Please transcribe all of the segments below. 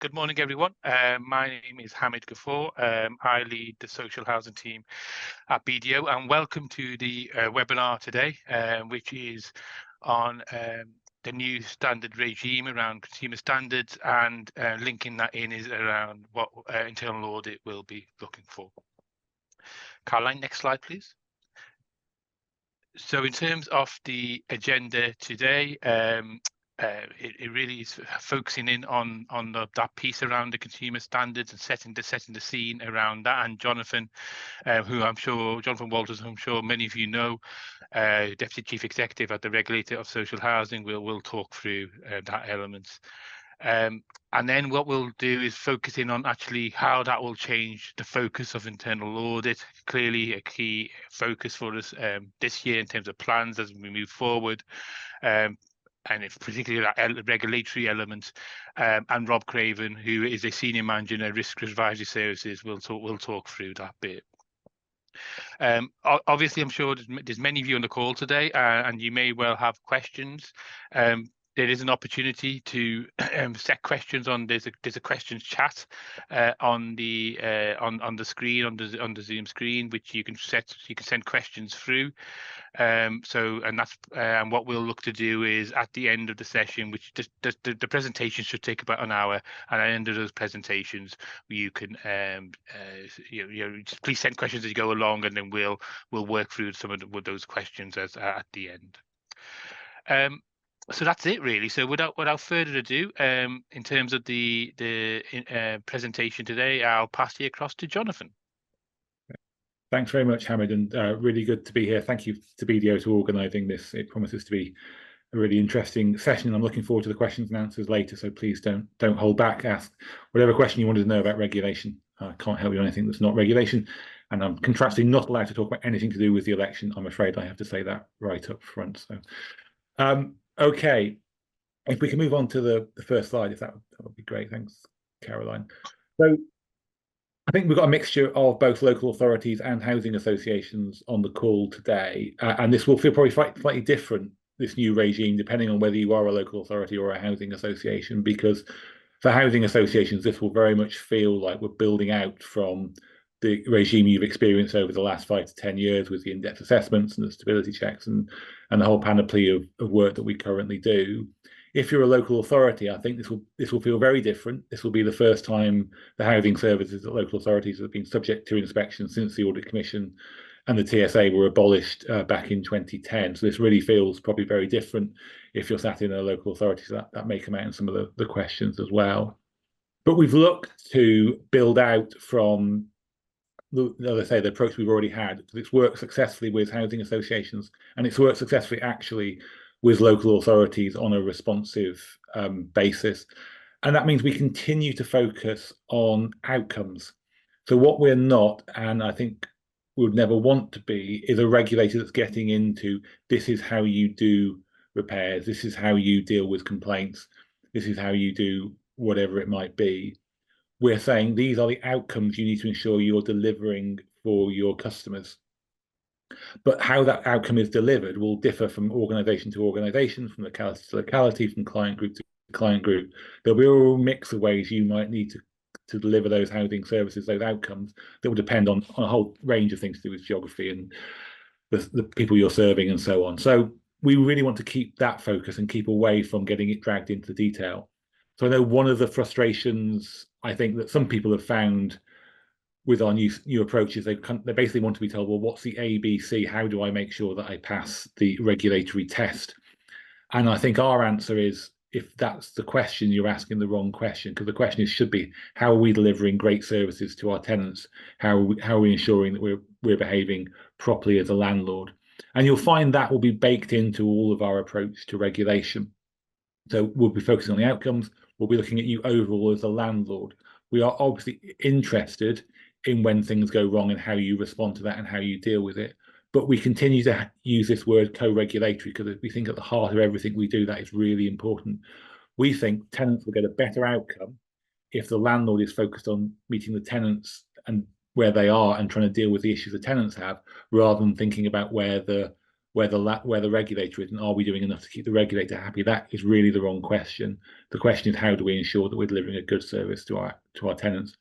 Good morning, everyone. My name is Hamid Ghafoor. I lead the social housing team at BDO, and welcome to the webinar today, which is on the new standard regime around consumer standards, and linking that in is around what internal audit will be looking for. Caroline, next slide, please. So in terms of the agenda today, it really is focusing in on that piece around the consumer standards and setting the scene around that. And Jonathan, Jonathan Walters, who I'm sure many of you know, Deputy Chief Executive at the Regulator of Social Housing, will talk through that element. And then what we'll do is focus in on actually how that will change the focus of internal audit. Clearly a key focus for us this year in terms of plans as we move forward. And if particularly that regulatory element, and Rob Craven, who is a senior manager in risk advisory services, will talk through that bit. Obviously, I'm sure there's many of you on the call today, and you may well have questions. There is an opportunity to set questions on. There's a questions chat on the screen, on the Zoom screen, which you can send questions through. And what we'll look to do is at the end of the session, which the presentation should take about an hour, and at the end of those presentations, you can just please send questions as you go along, and then we'll work through some of those questions at the end. So that's it, really. So without further ado, in terms of the presentation today, I'll pass you across to Jonathan. Thanks very much, Hamid, and really good to be here. Thank you to BDO for organising this. It promises to be a really interesting session. I'm looking forward to the questions and answers later, so please don't hold back. Ask whatever question you wanted to know about regulation. I can't help you on anything that's not regulation, and I'm contractually not allowed to talk about anything to do with the election. I'm afraid I have to say that right up front. So, okay, if we can move on to the first slide, if that would be great. Thanks, Caroline. So I think we've got a mixture of both local authorities and housing associations on the call today, and this will feel probably slightly different, this new regime, depending on whether you are a local authority or a housing association, because for housing associations, this will very much feel like we're building out from the regime you've experienced over the last 5 to 10 years with the in-depth assessments and the stability checks and the whole panoply of work that we currently do. If you're a local authority, I think this will feel very different. This will be the first time the housing services at local authorities have been subject to inspection since the Audit Commission and the TSA were abolished back in 2010. So this really feels probably very different if you're sat in a local authority. So that may come out in some of the questions as well. But we've looked to build out from, as I say, the approach we've already had, because it's worked successfully with housing associations, and it's worked successfully actually with local authorities on a responsive basis. And that means we continue to focus on outcomes. So what we're not, and I think we would never want to be, is a regulator that's getting into, this is how you do repairs, this is how you deal with complaints, this is how you do whatever it might be. We're saying these are the outcomes you need to ensure you're delivering for your customers. But how that outcome is delivered will differ from organisation to organisation, from locality to locality, from client group to client group. There'll be a real mix of ways you might need to deliver those housing services, those outcomes, that will depend on a whole range of things to do with geography and the people you're serving and so on. So we really want to keep that focus and keep away from getting it dragged into detail. So I know one of the frustrations I think that some people have found with our new approaches, they basically want to be told, well, what's the ABC? How do I make sure that I pass the regulatory test? And I think our answer is, if that's the question, you're asking the wrong question, because the question should be, how are we delivering great services to our tenants? How are we ensuring that we're behaving properly as a landlord? And you'll find that will be baked into all of our approach to regulation. So we'll be focusing on the outcomes. We'll be looking at you overall as a landlord. We are obviously interested in when things go wrong and how you respond to that and how you deal with it. But we continue to use this word co-regulatory, because we think at the heart of everything we do, that is really important. We think tenants will get a better outcome if the landlord is focused on meeting the tenants and where they are and trying to deal with the issues the tenants have, rather than thinking about where the where the regulator is, and are we doing enough to keep the regulator happy? That is really the wrong question. The question is, how do we ensure that we're delivering a good service to our tenants?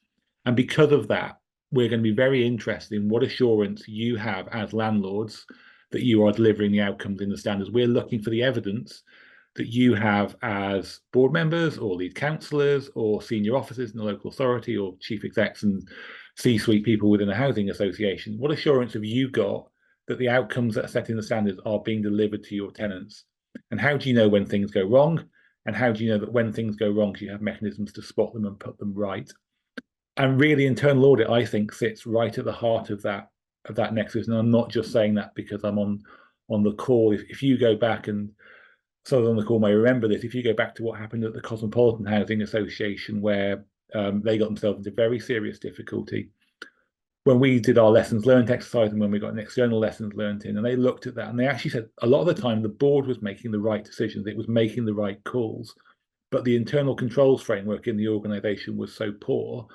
And because of that, we're going to be very interested in what assurance you have as landlords that you are delivering the outcomes in the standards. We're looking for the evidence that you have as board members or lead councillors or senior officers in the local authority or chief execs and C-suite people within a housing association. What assurance have you got that the outcomes that are set in the standards are being delivered to your tenants? And how do you know when things go wrong? And how do you know that when things go wrong, you have mechanisms to spot them and put them right? And really, internal audit, I think, sits right at the heart of that nexus. And I'm not just saying that because I'm on the call. If you go back, and some on the call may remember this, if you go back to what happened at the Cosmopolitan Housing Association, where they got themselves into very serious difficulty when we did our lessons learned exercise and when we got an external lessons learned in, and they looked at that and they actually said a lot of the time the board was making the right decisions, it was making the right calls, but the internal controls framework in the organisation was so poor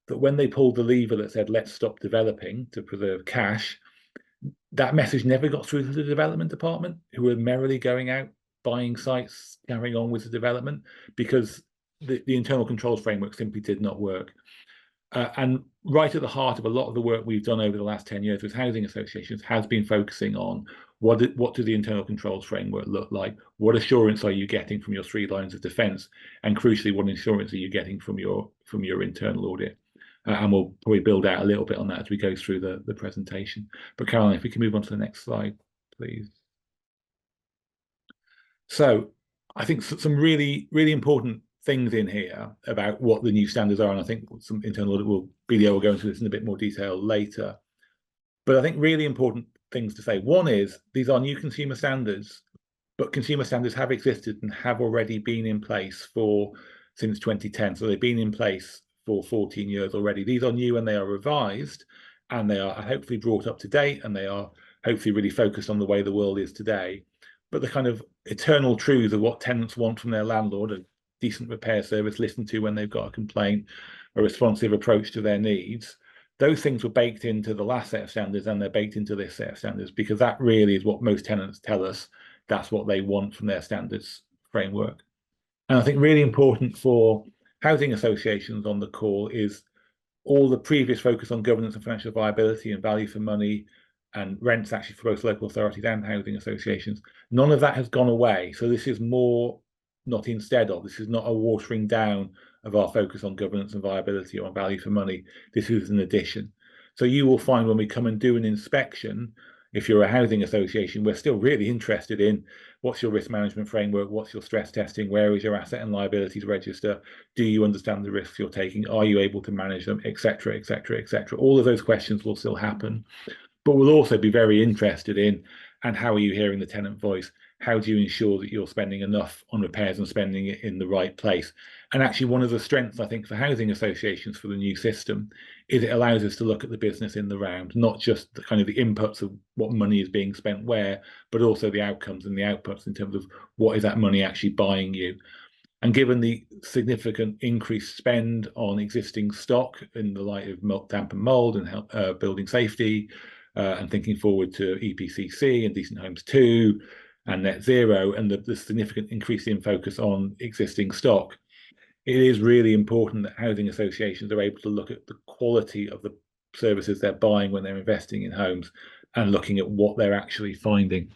that when they pulled the lever that said let's stop developing to preserve cash, that message never got through to the development department, who were merrily going out buying sites, carrying on with the development, because the internal controls framework simply did not work. And right at the heart of a lot of the work we've done over the last 10 years with housing associations has been focusing on what does the internal controls framework look like? What assurance are you getting from your 3 lines of defence? And crucially, what assurance are you getting from your internal audit? And we'll probably build out a little bit on that as we go through the presentation. But Caroline, if we can move on to the next slide, please. So I think some really, really important things in here about what the new standards are, and I think some internal audit BDO will go into this in a bit more detail later. But I think really important things to say. One is these are new consumer standards, but consumer standards have existed and have already been in place since 2010. So they've been in place for 14 years already. These are new and they are revised, and they are hopefully brought up to date, and they are hopefully really focused on the way the world is today. But the kind of eternal truths of what tenants want from their landlord, a decent repair service, listened to when they've got a complaint, a responsive approach to their needs, those things were baked into the last set of standards, and they're baked into this set of standards, because that really is what most tenants tell us that's what they want from their standards framework. And I think really important for housing associations on the call is all the previous focus on governance and financial viability and value for money and rents, actually, for both local authorities and housing associations. None of that has gone away. So this is more, not instead of, this is not a watering down of our focus on governance and viability or on value for money. This is an addition. So you will find when we come and do an inspection, if you're a housing association, we're still really interested in what's your risk management framework, what's your stress testing, where is your asset and liabilities register, do you understand the risks you're taking, are you able to manage them, etc., etc., etc. All of those questions will still happen. But we'll also be very interested in, and how are you hearing the tenant voice? How do you ensure that you're spending enough on repairs and spending it in the right place? And actually, one of the strengths, I think, for housing associations for the new system is it allows us to look at the business in the round, not just the kind of the inputs of what money is being spent where, but also the outcomes and the outputs in terms of what is that money actually buying you. And given the significant increased spend on existing stock in the light of damp and mold and building safety, and thinking forward to EPCC and Decent Homes 2 and net zero, and the significant increase in focus on existing stock, it is really important that housing associations are able to look at the quality of the services they're buying when they're investing in homes, and looking at what they're actually finding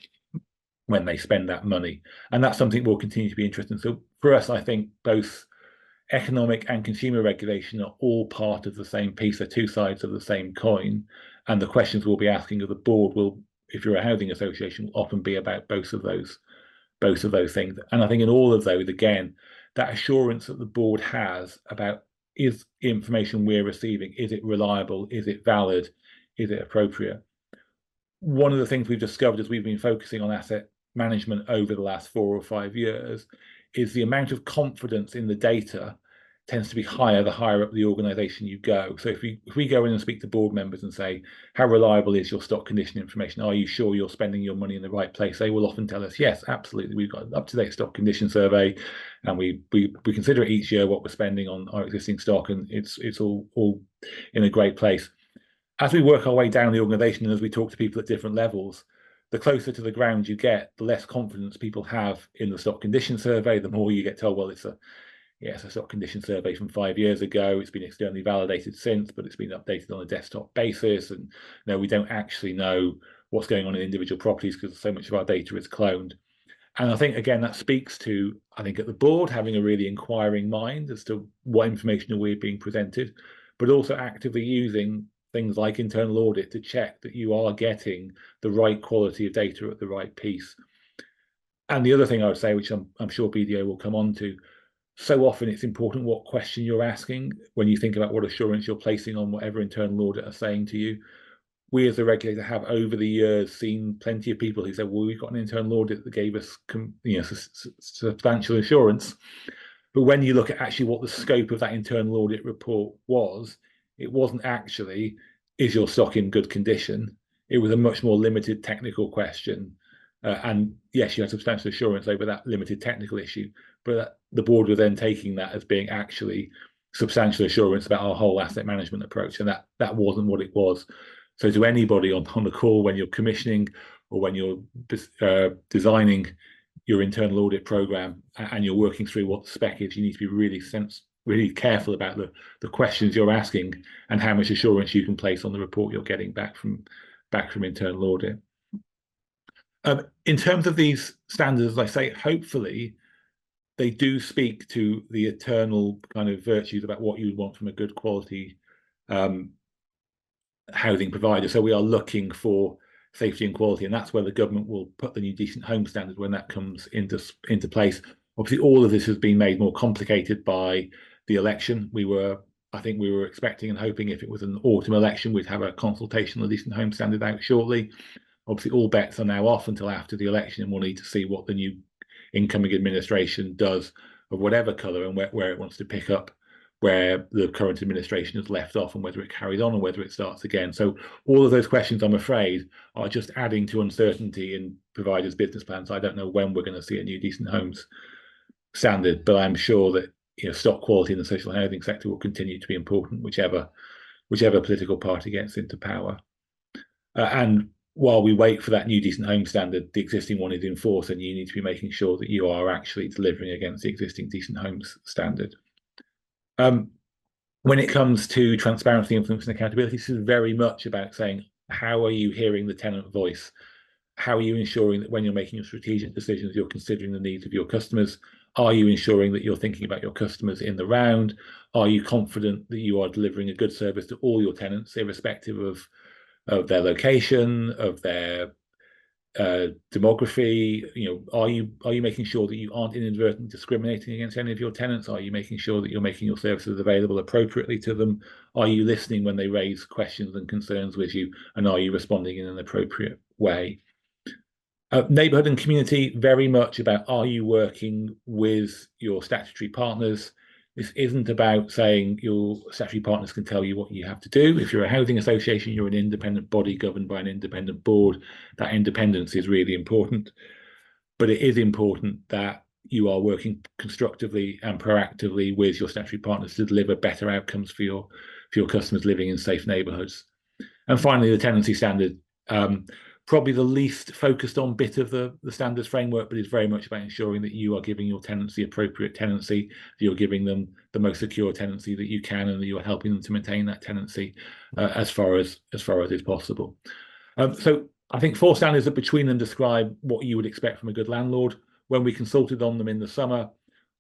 when they spend that money. And that's something we'll continue to be interested in. So for us, I think both economic and consumer regulation are all part of the same piece. They're two sides of the same coin. And the questions we'll be asking of the board will, if you're a housing association, will often be about both of those things. And I think in all of those, again, that assurance that the board has about, is information we're receiving, is it reliable, is it valid, is it appropriate? One of the things we've discovered as we've been focusing on asset management over the last 4 or 5 years is the amount of confidence in the data tends to be higher the higher up the organisation you go. So if we go in and speak to board members and say, how reliable is your stock condition information? Are you sure you're spending your money in the right place? They will often tell us, yes, absolutely. We've got an up-to-date stock condition survey, and we consider it each year what we're spending on our existing stock, and it's all in a great place. As we work our way down the organisation and as we talk to people at different levels, the closer to the ground you get, the less confidence people have in the stock condition survey, the more you get told, well, it's a stock condition survey from 5 years ago. It's been externally validated since, but it's been updated on a desktop basis. And no, we don't actually know what's going on in individual properties because so much of our data is cloned. And I think, again, that speaks to, I think, at the board, having a really inquiring mind as to what information are we being presented, but also actively using things like internal audit to check that you are getting the right quality of data at the right piece. And the other thing I would say, which I'm sure BDO will come on to, so often it's important what question you're asking when you think about what assurance you're placing on whatever internal audit are saying to you. We as a regulator have over the years seen plenty of people who said, well, we've got an internal audit that gave us substantial assurance. But when you look at actually what the scope of that internal audit report was, it wasn't actually, is your stock in good condition? It was a much more limited technical question. And yes, you had substantial assurance over that limited technical issue, but the board were then taking that as being actually substantial assurance about our whole asset management approach. And that wasn't what it was. So to anybody on the call, when you're commissioning or when you're designing your internal audit program and you're working through what the spec is, you need to be really careful about the questions you're asking and how much assurance you can place on the report you're getting back from internal audit. In terms of these standards, as I say, hopefully they do speak to the eternal kind of virtues about what you would want from a good quality housing provider. So we are looking for safety and quality, and that's where the government will put the new decent home standard when that comes into place. Obviously, all of this has been made more complicated by the election. I think we were expecting and hoping if it was an autumn election, we'd have a consultation on the decent home standard out shortly. Obviously, all bets are now off until after the election, and we'll need to see what the new incoming administration does of whatever colour and where it wants to pick up where the current administration has left off and whether it carries on or whether it starts again. So all of those questions, I'm afraid, are just adding to uncertainty in providers' business plans. I don't know when we're going to see a new decent homes standard, but I'm sure that stock quality in the social housing sector will continue to be important, whichever political party gets into power. And while we wait for that new decent home standard, the existing one is in force, and you need to be making sure that you are actually delivering against the existing decent homes standard. When it comes to transparency, influence, and accountability, this is very much about saying, how are you hearing the tenant voice? How are you ensuring that when you're making your strategic decisions, you're considering the needs of your customers? Are you ensuring that you're thinking about your customers in the round? Are you confident that you are delivering a good service to all your tenants, irrespective of their location, of their demography? Are you making sure that you aren't inadvertently discriminating against any of your tenants? Are you making sure that you're making your services available appropriately to them? Are you listening when they raise questions and concerns with you, and are you responding in an appropriate way? Neighbourhood and community, very much about, are you working with your statutory partners? This isn't about saying your statutory partners can tell you what you have to do. If you're a housing association, you're an independent body governed by an independent board. That independence is really important. But it is important that you are working constructively and proactively with your statutory partners to deliver better outcomes for your customers living in safe neighbourhoods. And finally, the tenancy standard. Probably the least focused on bit of the standards framework, but it's very much about ensuring that you are giving your tenants the appropriate tenancy, that you're giving them the most secure tenancy that you can, and that you are helping them to maintain that tenancy as far as is possible. So I think 4 standards that between them describe what you would expect from a good landlord. When we consulted on them in the summer,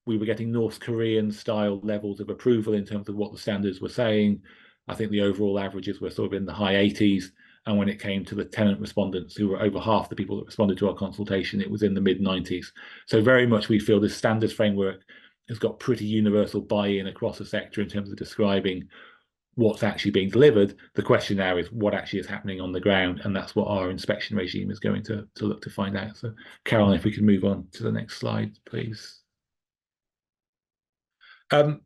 we were getting North Korean style levels of approval in terms of what the standards were saying. I think the overall averages were sort of in the high 80s. And when it came to the tenant respondents, who were over half the people that responded to our consultation, it was in the mid-90s. So very much we feel this standards framework has got pretty universal buy-in across the sector in terms of describing what's actually being delivered. The question now is what actually is happening on the ground, and that's what our inspection regime is going to look to find out. So Caroline, if we can move on to the next slide, please. So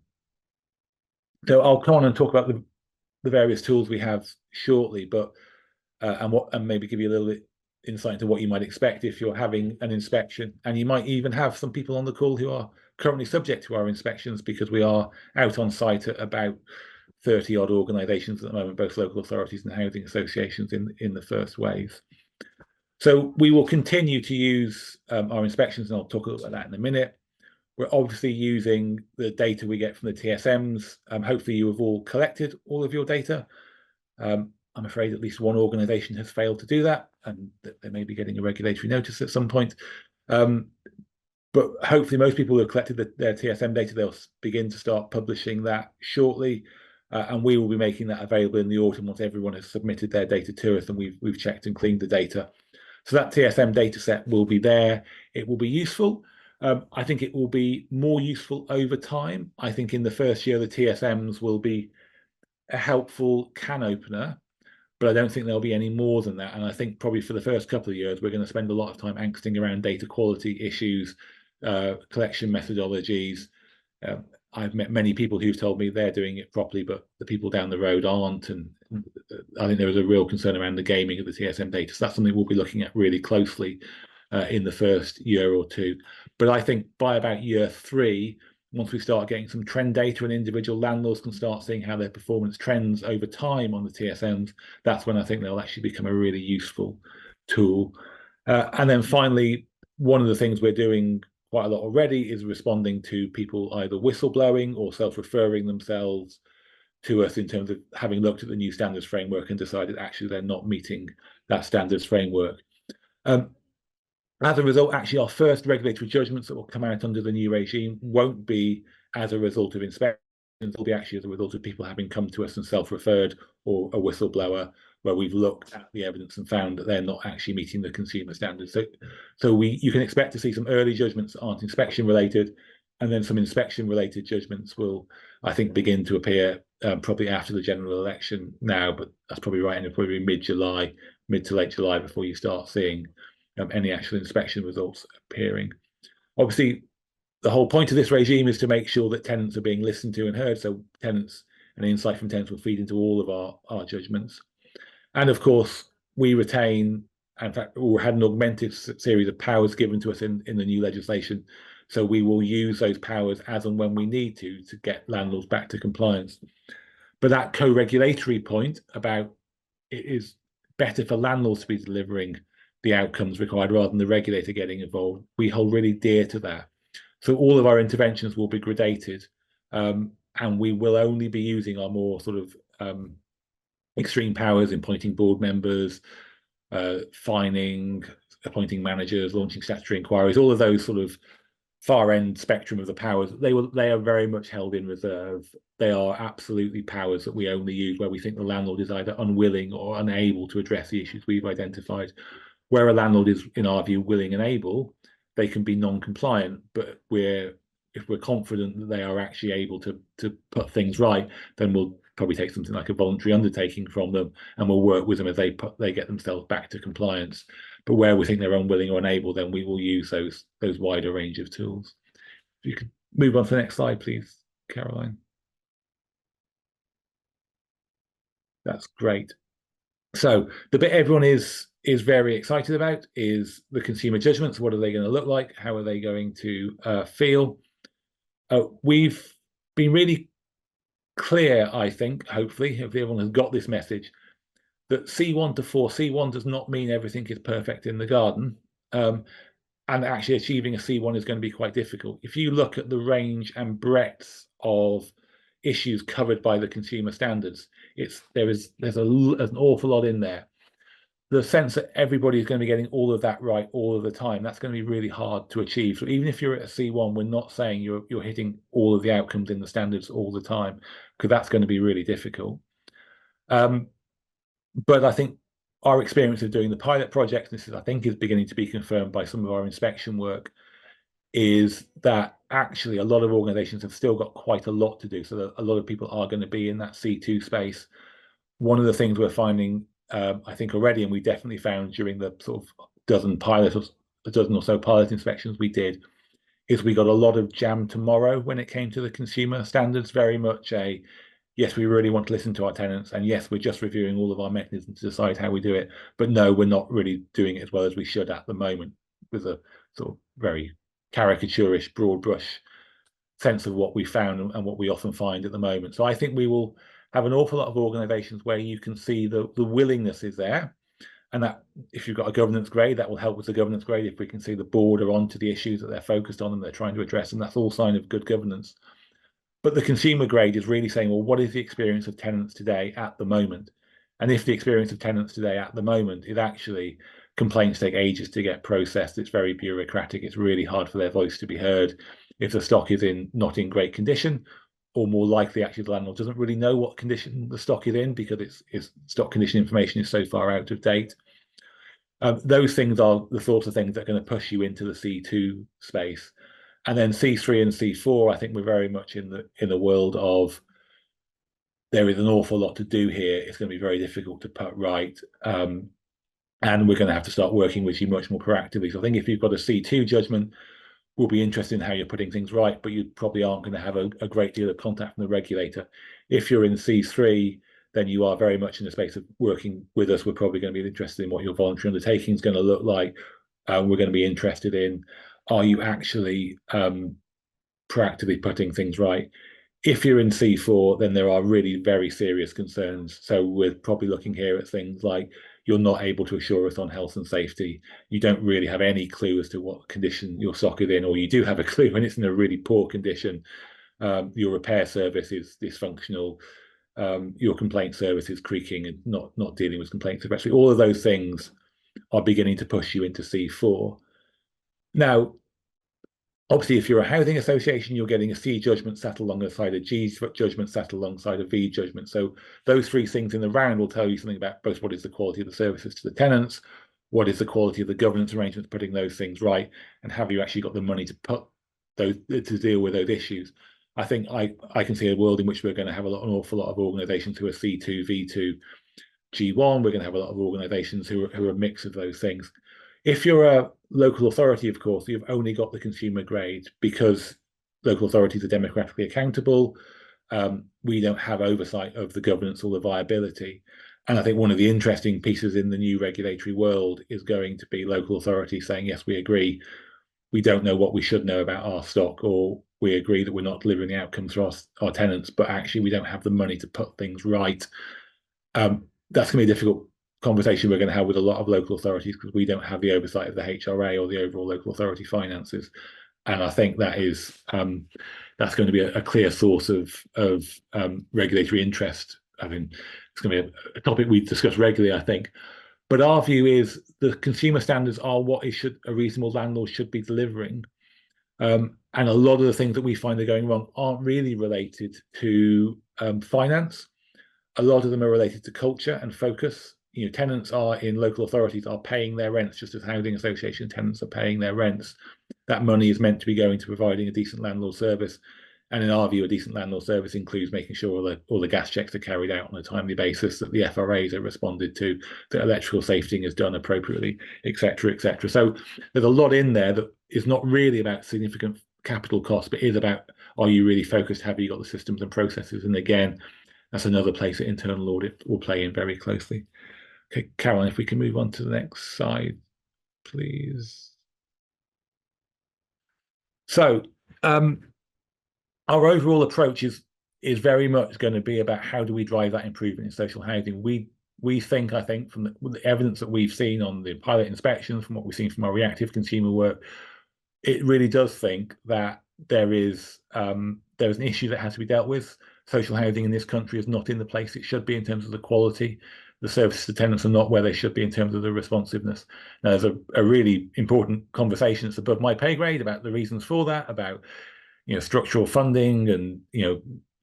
I'll come on and talk about the various tools we have shortly, but and maybe give you a little bit insight into what you might expect if you're having an inspection. And you might even have some people on the call who are currently subject to our inspections, because we are out on site at about 30 odd organisations at the moment, both local authorities and housing associations in the first wave. So we will continue to use our inspections, and I'll talk about that in a minute. We're obviously using the data we get from the TSMs. Hopefully you have all collected all of your data. I'm afraid at least one organisation has failed to do that, and they may be getting a regulatory notice at some point. But hopefully most people who have collected their TSM data, they'll begin to start publishing that shortly. And we will be making that available in the autumn once everyone has submitted their data to us and we've checked and cleaned the data. So that TSM data set will be there. It will be useful. I think it will be more useful over time. I think in the first year, the TSMs will be a helpful can opener, but I don't think there'll be any more than that. And I think probably for the first couple of years, we're going to spend a lot of time angsting around data quality issues, collection methodologies. I've met many people who've told me they're doing it properly, but the people down the road aren't. And I think there is a real concern around the gaming of the TSM data. So that's something we'll be looking at really closely in the first year or two. But I think by about year 3, once we start getting some trend data and individual landlords can start seeing how their performance trends over time on the TSMs, that's when I think they'll actually become a really useful tool. And then finally, one of the things we're doing quite a lot already is responding to people either whistleblowing or self-referring themselves to us in terms of having looked at the new standards framework and decided actually they're not meeting that standards framework. As a result, actually, our first regulatory judgments that will come out under the new regime won't be as a result of inspections. It'll be actually as a result of people having come to us and self-referred, or a whistleblower where we've looked at the evidence and found that they're not actually meeting the consumer standards. So you can expect to see some early judgments that aren't inspection related, and then some inspection related judgments will, I think, begin to appear probably after the general election now, but that's probably right, and it'll probably be mid-July, mid to late July before you start seeing any actual inspection results appearing. Obviously, the whole point of this regime is to make sure that tenants are being listened to and heard. So tenants and insight from tenants will feed into all of our judgments. And of course, we retain, in fact, we had an augmented series of powers given to us in the new legislation. So we will use those powers as and when we need to get landlords back to compliance. But that co-regulatory point about it is better for landlords to be delivering the outcomes required rather than the regulator getting involved, we hold really dear to that. So all of our interventions will be gradated, and we will only be using our more sort of extreme powers in appointing board members, fining, appointing managers, launching statutory inquiries, all of those sort of far end spectrum of the powers. They are very much held in reserve. They are absolutely powers that we only use where we think the landlord is either unwilling or unable to address the issues we've identified. Where a landlord is, in our view, willing and able, they can be non-compliant, but if we're confident that they are actually able to put things right, then we'll probably take something like a voluntary undertaking from them, and we'll work with them as they get themselves back to compliance. But where we think they're unwilling or unable, then we will use those wider range of tools. If you could move on to the next slide, please, Caroline. That's great. So the bit everyone is very excited about is the consumer judgments. What are they going to look like? How are they going to feel? We've been really clear, I think, hopefully, if everyone has got this message, that C1 to 4, C1 does not mean everything is perfect in the garden. And actually achieving a C1 is going to be quite difficult. If you look at the range and breadth of issues covered by the consumer standards, there's an awful lot in there. The sense that everybody is going to be getting all of that right all of the time, that's going to be really hard to achieve. So even if you're at a C1, we're not saying you're hitting all of the outcomes in the standards all the time, because that's going to be really difficult. But I think our experience of doing the pilot projects, this I think is beginning to be confirmed by some of our inspection work, is that actually a lot of organizations have still got quite a lot to do. So a lot of people are going to be in that C2 space. One of the things we're finding, I think already, and we definitely found during the sort of a dozen or so pilot inspections we did, is we got a lot of jam tomorrow when it came to the consumer standards. Very much a, yes, we really want to listen to our tenants, and yes, we're just reviewing all of our mechanisms to decide how we do it, but no, we're not really doing it as well as we should at the moment, with a sort of very caricaturish, broad brush sense of what we found and what we often find at the moment. So I think we will have an awful lot of organizations where you can see the willingness is there, And that, if you've got a governance grade, that will help with the governance grade. If we can see the board are onto the issues that they're focused on and they're trying to address, and that's all sign of good governance. But the consumer grade is really saying, well, what is the experience of tenants today at the moment? And if the experience of tenants today at the moment is actually complaints take ages to get processed, it's very bureaucratic, it's really hard for their voice to be heard. If the stock is not in great condition, or more likely actually the landlord doesn't really know what condition the stock is in because its stock condition information is so far out of date. Those things are the sorts of things that are going to push you into the C2 space. And then C3 and C4, I think we're very much in the world of there is an awful lot to do here. It's going to be very difficult to put right. And we're going to have to start working with you much more proactively. So I think if you've got a C2 judgment, we'll be interested in how you're putting things right, but you probably aren't going to have a great deal of contact from the regulator. If you're in C3, then you are very much in the space of working with us. We're probably going to be interested in what your voluntary undertaking is going to look like. We're going to be interested in, are you actually proactively putting things right? If you're in C4, then there are really very serious concerns. So we're probably looking here at things like you're not able to assure us on health and safety. You don't really have any clue as to what condition your stock is in, or you do have a clue and it's in a really poor condition. Your repair service is dysfunctional. Your complaint service is creaking and not dealing with complaints. Especially all of those things are beginning to push you into C4. Now, obviously, if you're a housing association, you're getting a C judgment sat alongside a G judgment sat alongside a V judgment. So those three things in the round will tell you something about both what is the quality of the services to the tenants, what is the quality of the governance arrangements putting those things right, and have you actually got the money to put those to deal with those issues. I think I can see a world in which we're going to have an awful lot of organisations who are C2, V2, G1. We're going to have a lot of organisations who are a mix of those things. If you're a local authority, of course, you've only got the consumer grade because local authorities are democratically accountable. We don't have oversight of the governance or the viability. And I think one of the interesting pieces in the new regulatory world is going to be local authorities saying, yes, we agree. We don't know what we should know about our stock, or we agree that we're not delivering the outcomes for our tenants, but actually we don't have the money to put things right. That's going to be a difficult conversation we're going to have with a lot of local authorities because we don't have the oversight of the HRA or the overall local authority finances. And I think that is that's going to be a clear source of regulatory interest. I mean, it's going to be a topic we discuss regularly, I think. But our view is the consumer standards are what a reasonable landlord should be delivering. And a lot of the things that we find are going wrong aren't really related to finance. A lot of them are related to culture and focus. You know, tenants are in local authorities are paying their rents just as housing association tenants are paying their rents. That money is meant to be going to providing a decent landlord service. And in our view, a decent landlord service includes making sure all the gas checks are carried out on a timely basis, that the FRAs are responded to, that electrical safetying is done appropriately, etc., etc. So there's a lot in there that is not really about significant capital costs, but is about, are you really focused? Have you got the systems and processes? And again, that's another place that internal audit will play in very closely. Okay, Caroline, if we can move on to the next slide, please. So our overall approach is very much going to be about how do we drive that improvement in social housing. We think, I think, from the evidence that we've seen on the pilot inspections, from what we've seen from our reactive consumer work, it really does think that there is an issue that has to be dealt with. Social housing in this country is not in the place it should be in terms of the quality. The services to tenants are not where they should be in terms of the responsiveness. Now, there's a really important conversation that's above my pay grade about the reasons for that, about structural funding and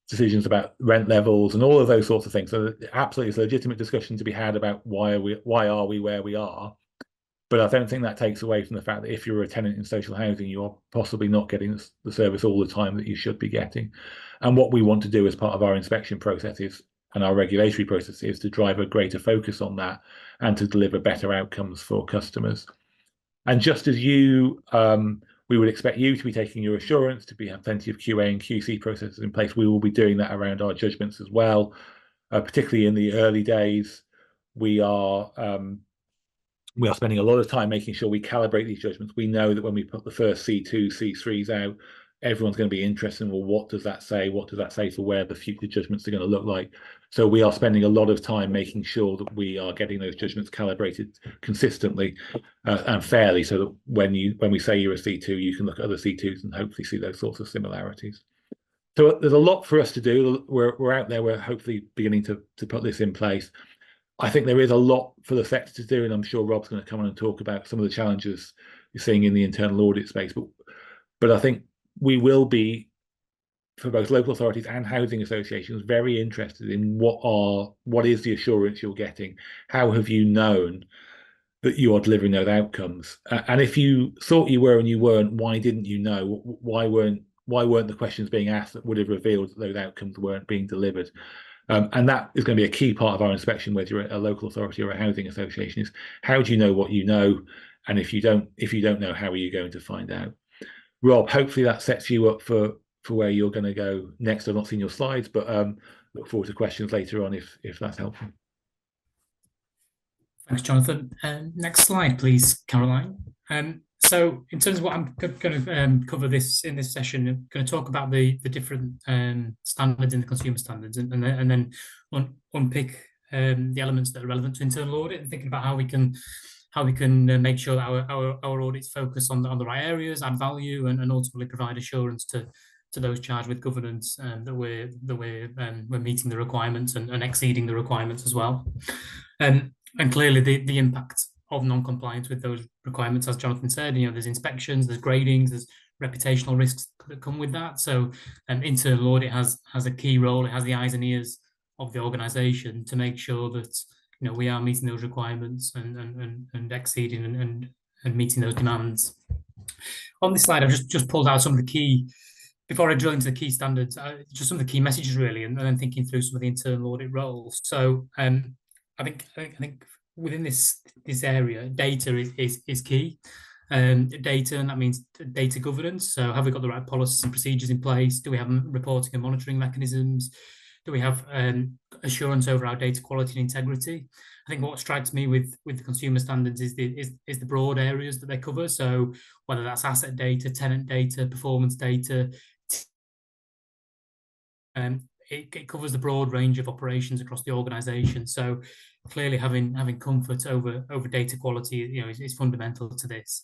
decisions about rent levels and all of those sorts of things. So absolutely, it's a legitimate discussion to be had about why are we where we are. But I don't think that takes away from the fact that if you're a tenant in social housing, you are possibly not getting the service all the time that you should be getting. And what we want to do as part of our inspection processes and our regulatory process is to drive a greater focus on that and to deliver better outcomes for customers. And just as we would expect you to be taking your assurance, to have plenty of QA and QC processes in place, we will be doing that around our judgments as well. Particularly in the early days, we are spending a lot of time making sure we calibrate these judgments. We know that when we put the first C2, C3s out, everyone's going to be interested in, well, what does that say? What does that say for where the future judgments are going to look like? So we are spending a lot of time making sure that we are getting those judgments calibrated consistently and fairly, so that when we say you're a C2, you can look at other C2s and hopefully see those sorts of similarities. So there's a lot for us to do. We're out there. We're hopefully beginning to put this in place. I think there is a lot for the sector to do, and I'm sure Rob's going to come on and talk about some of the challenges you're seeing in the internal audit space. But I think we will be, for both local authorities and housing associations, very interested in what is the assurance you're getting? How have you known that you are delivering those outcomes? And if you thought you were and you weren't, why didn't you know? Why weren't the questions being asked that would have revealed that those outcomes weren't being delivered? And that is going to be a key part of our inspection, whether you're a local authority or a housing association, is how do you know what you know? And if you don't know, how are you going to find out? Rob, hopefully that sets you up for where you're going to go next. I've not seen your slides, but look forward to questions later on if that's helpful. Thanks, Jonathan. Next slide, please, Caroline. So in terms of what I'm going to cover in this session, I'm going to talk about the different standards in the consumer standards, and then unpick the elements that are relevant to internal audit, and thinking about how we can make sure that our audits focus on the right areas, add value, and ultimately provide assurance to those charged with governance that we're meeting the requirements and exceeding the requirements as well. And clearly the impact of non-compliance with those requirements, as Jonathan said, there's inspections, there's gradings, there's reputational risks that come with that. So internal audit has a key role. It has the eyes and ears of the organisation to make sure that we are meeting those requirements and exceeding and meeting those demands. On this slide, I've just pulled out some of the key, before I drill into the key standards, just some of the key messages really, and then thinking through some of the internal audit roles. So I think within this area, data is key. Data, and that means data governance. So have we got the right policies and procedures in place? Do we have reporting and monitoring mechanisms? Do we have assurance over our data quality and integrity? I think what strikes me with the consumer standards is the broad areas that they cover. So whether that's asset data, tenant data, performance data, it covers the broad range of operations across the organisation. So clearly having comfort over data quality, is fundamental to this.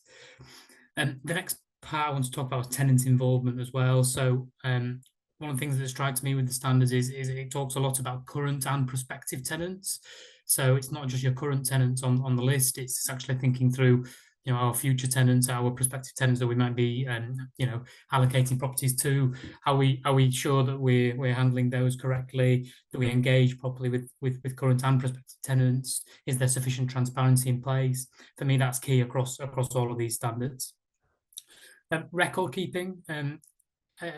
And the next part I want to talk about is tenant involvement as well. So one of the things that strikes me with the standards is it talks a lot about current and prospective tenants. So it's not just your current tenants on the list, it's actually thinking through our future tenants, our prospective tenants that we might be allocating properties to. Are we sure that we're handling those correctly? Do we engage properly with current and prospective tenants? Is there sufficient transparency in place? For me, that's key across all of these standards. Record keeping.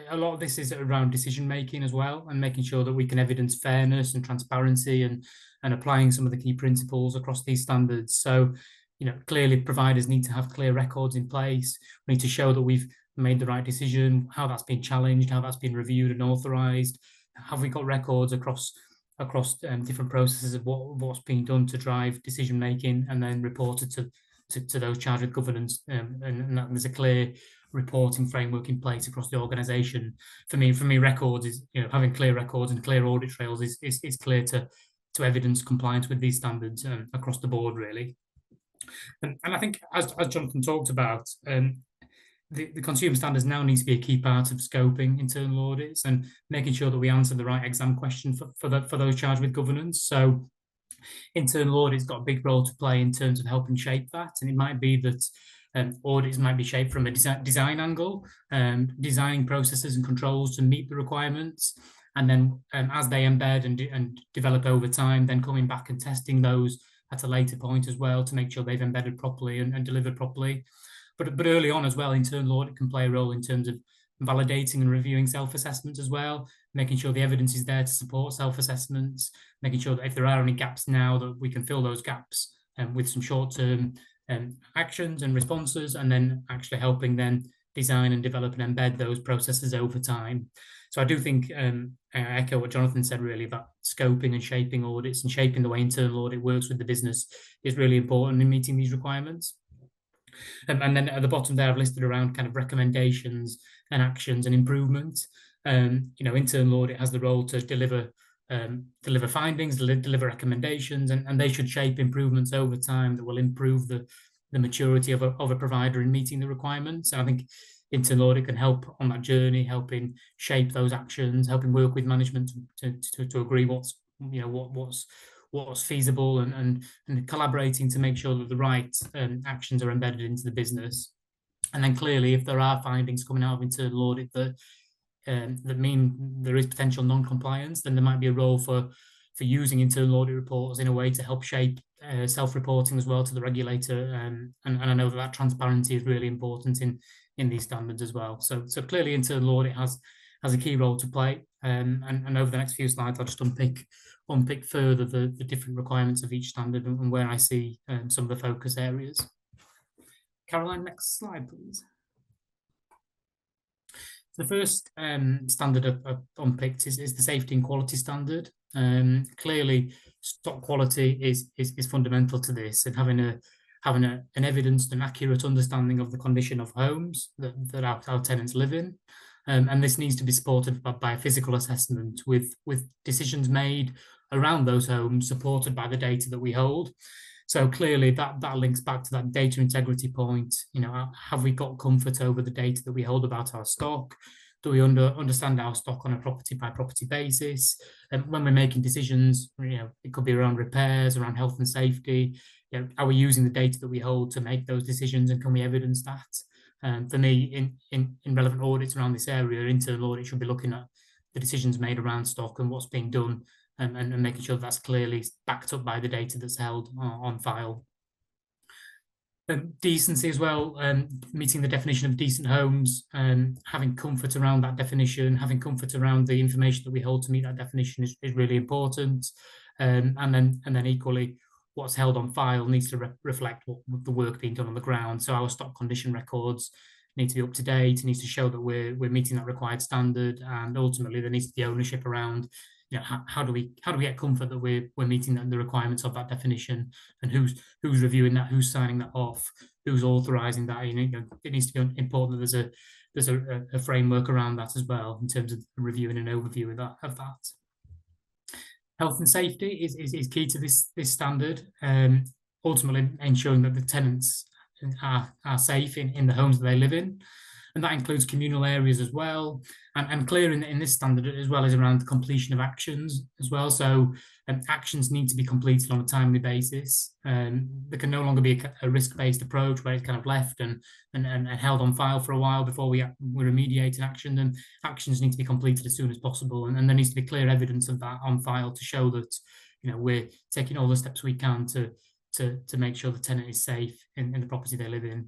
A lot of this is around decision making as well, and making sure that we can evidence fairness and transparency and applying some of the key principles across these standards. So clearly providers need to have clear records in place. We need to show that we've made the right decision, how that's been challenged, how that's been reviewed and authorised. Have we got records across different processes of what's being done to drive decision making, and then reported to those charged with governance, and that there's a clear reporting framework in place across the organisation. For me, records is having clear records and clear audit trails is clear to evidence compliance with these standards across the board really. And I think, as Jonathan talked about, the consumer standards now need to be a key part of scoping internal audits and making sure that we answer the right exam question for those charged with governance. So internal audit's got a big role to play in terms of helping shape that, and it might be that audits might be shaped from a design angle, designing processes and controls to meet the requirements, and then as they embed and develop over time, then coming back and testing those at a later point as well to make sure they've embedded properly and delivered properly. But early on as well, internal audit can play a role in terms of validating and reviewing self-assessments as well, making sure the evidence is there to support self-assessments, making sure that if there are any gaps now, that we can fill those gaps with some short-term actions and responses, and then actually helping then design and develop and embed those processes over time. So I do think, I echo what Jonathan said really about scoping and shaping audits and shaping the way internal audit works with the business is really important in meeting these requirements. And then at the bottom there, I've listed around kind of recommendations actions and improvement. Internal audit has the role to deliver findings, deliver recommendations, and they should shape improvements over time that will improve the maturity of a provider in meeting the requirements. And I think internal audit can help on that journey, helping shape those actions, helping work with management to agree what's feasible, and collaborating to make sure that the right actions are embedded into the business. And then clearly, if there are findings coming out of internal audit that mean there is potential non-compliance, then there might be a role for using internal audit reports in a way to help shape self-reporting as well to the regulator. And I know that transparency is really important in these standards as well. So clearly internal audit has a key role to play. And over the next few slides, I'll just unpick further the different requirements of each standard and where I see some of the focus areas. Caroline, next slide, please. The first standard I've unpicked is the safety and quality standard. Clearly, stock quality is fundamental to this, and having an evidenced and accurate understanding of the condition of homes that our tenants live in. And this needs to be supported by a physical assessment with decisions made around those homes supported by the data that we hold. So clearly that links back to that data integrity point. Have we got comfort over the data that we hold about our stock? Do we understand our stock on a property by property basis? And when we're making decisions, it could be around repairs, around health and safety. Are we using the data that we hold to make those decisions, and can we evidence that? For me, in relevant audits around this area, internal audit should be looking at the decisions made around stock and what's being done, and making sure that's clearly backed up by the data that's held on file. Decency as well, meeting the definition of decent homes, having comfort around that definition, having comfort around the information that we hold to meet that definition is really important. And then equally, what's held on file needs to reflect what the work being done on the ground. So our stock condition records need to be up to date. It needs to show that we're meeting that required standard, and ultimately there needs to be ownership around how do we get comfort that we're meeting the requirements of that definition, and who's reviewing that, who's signing that off, who's authorizing that. It needs to be important that there's a framework around that as well in terms of reviewing an overview of that. Health and safety is key to this standard, ultimately ensuring that the tenants are safe in the homes that they live in. And that includes communal areas as well. And clear in this standard as well is around the completion of actions as well. So actions need to be completed on a timely basis. There can no longer be a risk-based approach where it's kind of left and held on file for a while before we remediate an action. And actions need to be completed as soon as possible. And there needs to be clear evidence of that on file to show that we're taking all the steps we can to make sure the tenant is safe in the property they live in.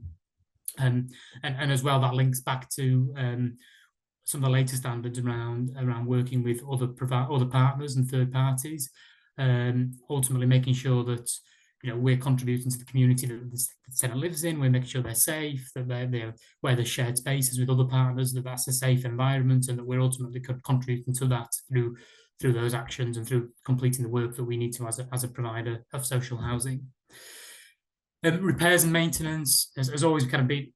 And as well, that links back to some of the later standards around working with other partners and third parties, ultimately making sure that we're contributing to the community that the tenant lives in. We're making sure they're safe, that they're where there's shared spaces with other partners, that's a safe environment, and that we're ultimately contributing to that through those actions and through completing the work that we need to as a provider of social housing. Repairs and maintenance has always been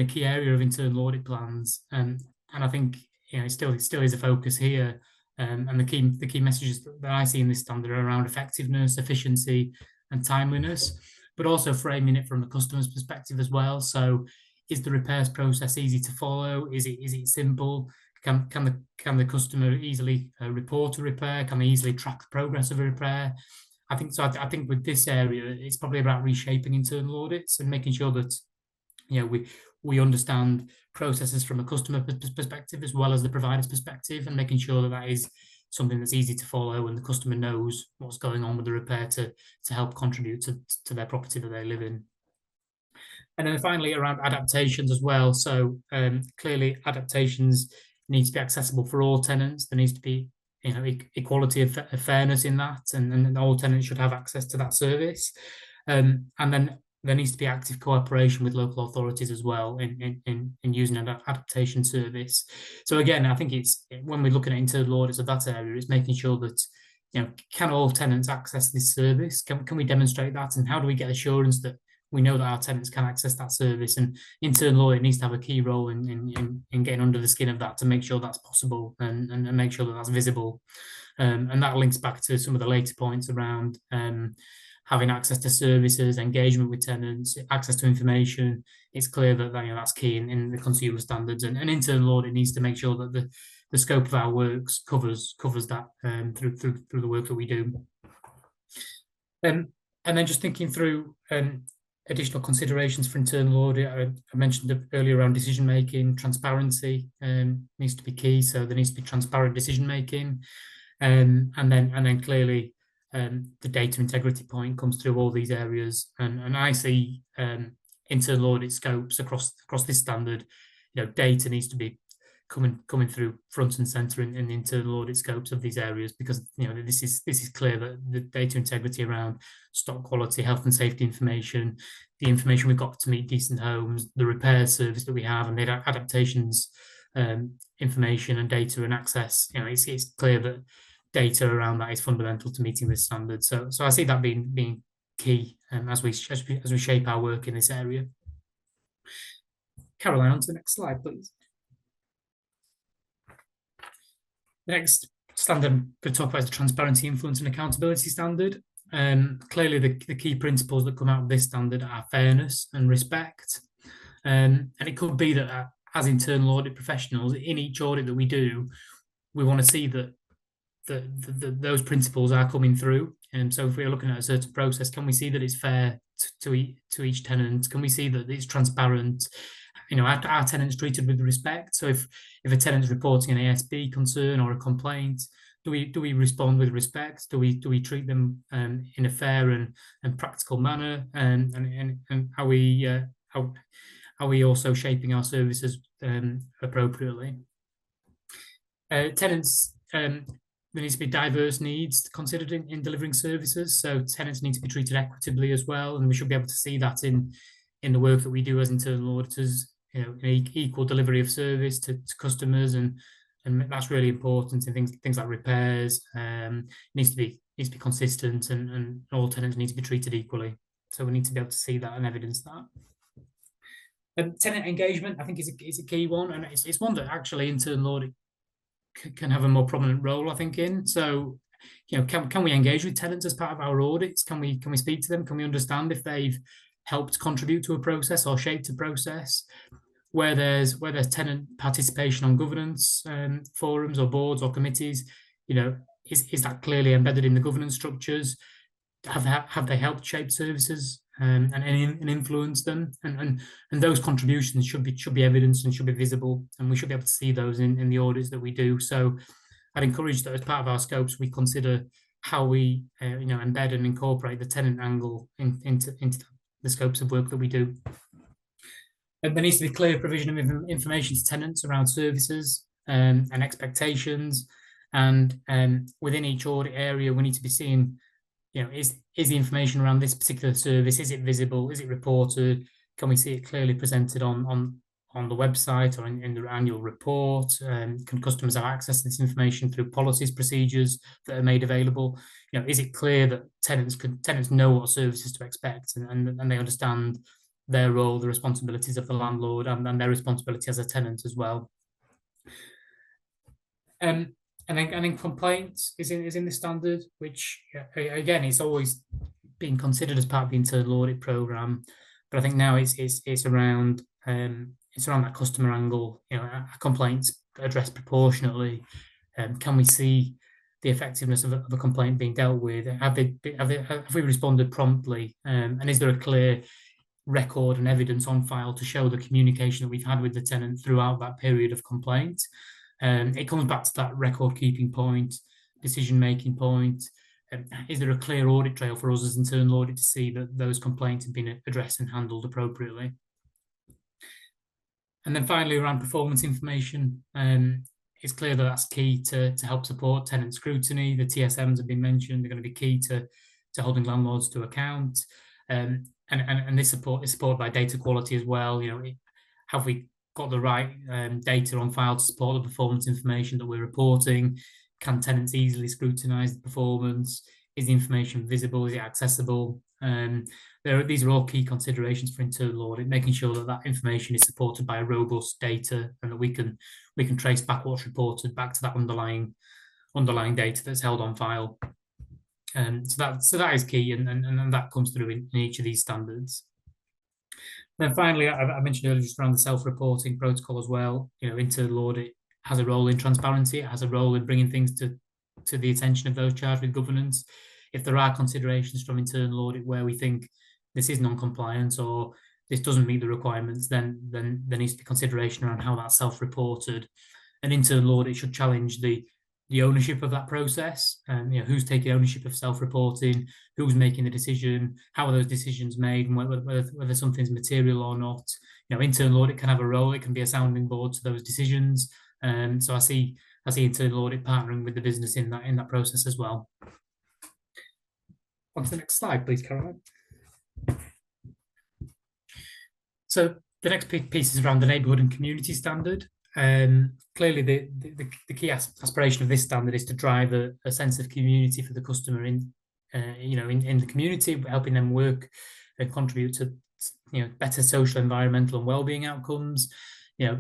a key area of internal audit plans, and I think it still is a focus here. And the key messages that I see in this standard are around effectiveness, efficiency, and timeliness, but also framing it from the customer's perspective as well. So, is the repairs process easy to follow? Is it simple? Can the customer easily report a repair? Can they easily track the progress of a repair? I think with this area, it's probably about reshaping internal audits and making sure that we understand processes from a customer perspective as well as the provider's perspective, and making sure that is something that's easy to follow and the customer knows what's going on with the repair to help contribute to their property that they live in. And then finally, around adaptations as well. So clearly, adaptations need to be accessible for all tenants. There needs to be equality of fairness in that, and all tenants should have access to that service. And then there needs to be active cooperation with local authorities as well in using an adaptation service. So again, I think it's when we're looking at internal audits of that area, it's making sure that can all tenants access this service? Can we demonstrate that, and how do we get assurance that we know that our tenants can access that service, and internal audit needs to have a key role in getting under the skin of that to make sure that's possible and make sure that that's visible. And that links back to some of the later points around having access to services, engagement with tenants, access to information. It's clear that that's key in the consumer standards, and internal audit needs to make sure that the scope of our works covers that through the work that we do. And then just thinking through additional considerations for internal audit, I mentioned earlier around decision making, transparency needs to be key. So there needs to be transparent decision making, and then clearly the data integrity point comes through all these areas. And I see internal audit scopes across this standard. Data needs to be coming through front and center in the internal audit scopes of these areas, because this is clear that the data integrity around stock quality, health and safety information, the information we've got to meet decent homes, the repair service that we have, and the adaptations information and data and access. It's clear that data around that is fundamental to meeting this standard. So I see that being key as we shape our work in this area. Caroline, on to the next slide, please. Next standard I'm going to talk about is the transparency, influence and accountability standard. Clearly the key principles that come out of this standard are fairness and respect. And it could be that as internal audit professionals, in each audit that we do, we want to see that those principles are coming through. And so if we're looking at a certain process, can we see that it's fair to each tenant? Can we see that it's transparent? Our tenants treated with respect. So if a tenant's reporting an ASB concern or a complaint, do we respond with respect? Do we treat them in a fair and practical manner? And are we also shaping our services appropriately? Tenants, there needs to be diverse needs considered in delivering services. So tenants need to be treated equitably as well, and we should be able to see that in the work that we do as internal auditors. Equal delivery of service to customers, and that's really important in things like repairs. Needs to be consistent, and all tenants need to be treated equally. So we need to be able to see that and evidence that. Tenant engagement, I think, is a key one, and it's one that actually internal audit can have a more prominent role, I think, in. So, can we engage with tenants as part of our audits? Can we speak to them? Can we understand if they've helped contribute to a process or shaped a process? Where there's tenant participation on governance forums or boards or committees, is that clearly embedded in the governance structures? Have they helped shape services and influence them? And those contributions should be evidenced and should be visible, and we should be able to see those in the audits that we do. So I'd encourage that as part of our scopes, we consider how we embed and incorporate the tenant angle into the scopes of work that we do. And there needs to be clear provision of information to tenants around services and expectations. And within each audit area, we need to be seeing, is the information around this particular service, is it visible? Is it reported? Can we see it clearly presented on the website or in the annual report? Can customers have access to this information through policies, procedures that are made available? Is it clear that tenants know what services to expect and they understand their role, the responsibilities of the landlord, and their responsibility as a tenant as well? And then complaints is in the standard, which again is always being considered as part of the internal audit program, but I think now it's around that customer angle. A complaints addressed proportionately. Can we see the effectiveness of a complaint being dealt with? Have we responded promptly? And is there a clear record and evidence on file to show the communication that we've had with the tenant throughout that period of complaint? It comes back to that record keeping point, decision making point. Is there a clear audit trail for us as internal audit to see that those complaints have been addressed and handled appropriately? And then finally, around performance information, it's clear that that's key to help support tenant scrutiny. The TSMs have been mentioned; they're going to be key to holding landlords to account. And this support is supported by data quality as well. Have we got the right data on file to support the performance information that we're reporting? Can tenants easily scrutinise the performance? Is the information visible? Is it accessible? These are all key considerations for internal audit, making sure that that information is supported by robust data and that we can trace back what's reported back to that underlying data that's held on file. So that is key, and that comes through in each of these standards. Then finally, I mentioned earlier just around the self-reporting protocol as well. Internal audit has a role in transparency. It has a role in bringing things to the attention of those charged with governance. If there are considerations from internal audit where we think this is non-compliance or this doesn't meet the requirements, then there needs to be consideration around how that's self-reported. And internal audit should challenge the ownership of that process, and who's taking ownership of self-reporting, who's making the decision, how are those decisions made, and whether something's material or not. Internal audit can have a role; it can be a sounding board to those decisions. So I see internal audit partnering with the business in that process as well. On to the next slide, please, Caroline. So the next piece is around the neighbourhood and community standard. Clearly, the key aspiration of this standard is to drive a sense of community for the customer in the community, helping them work and contribute to better social, environmental, and well-being outcomes.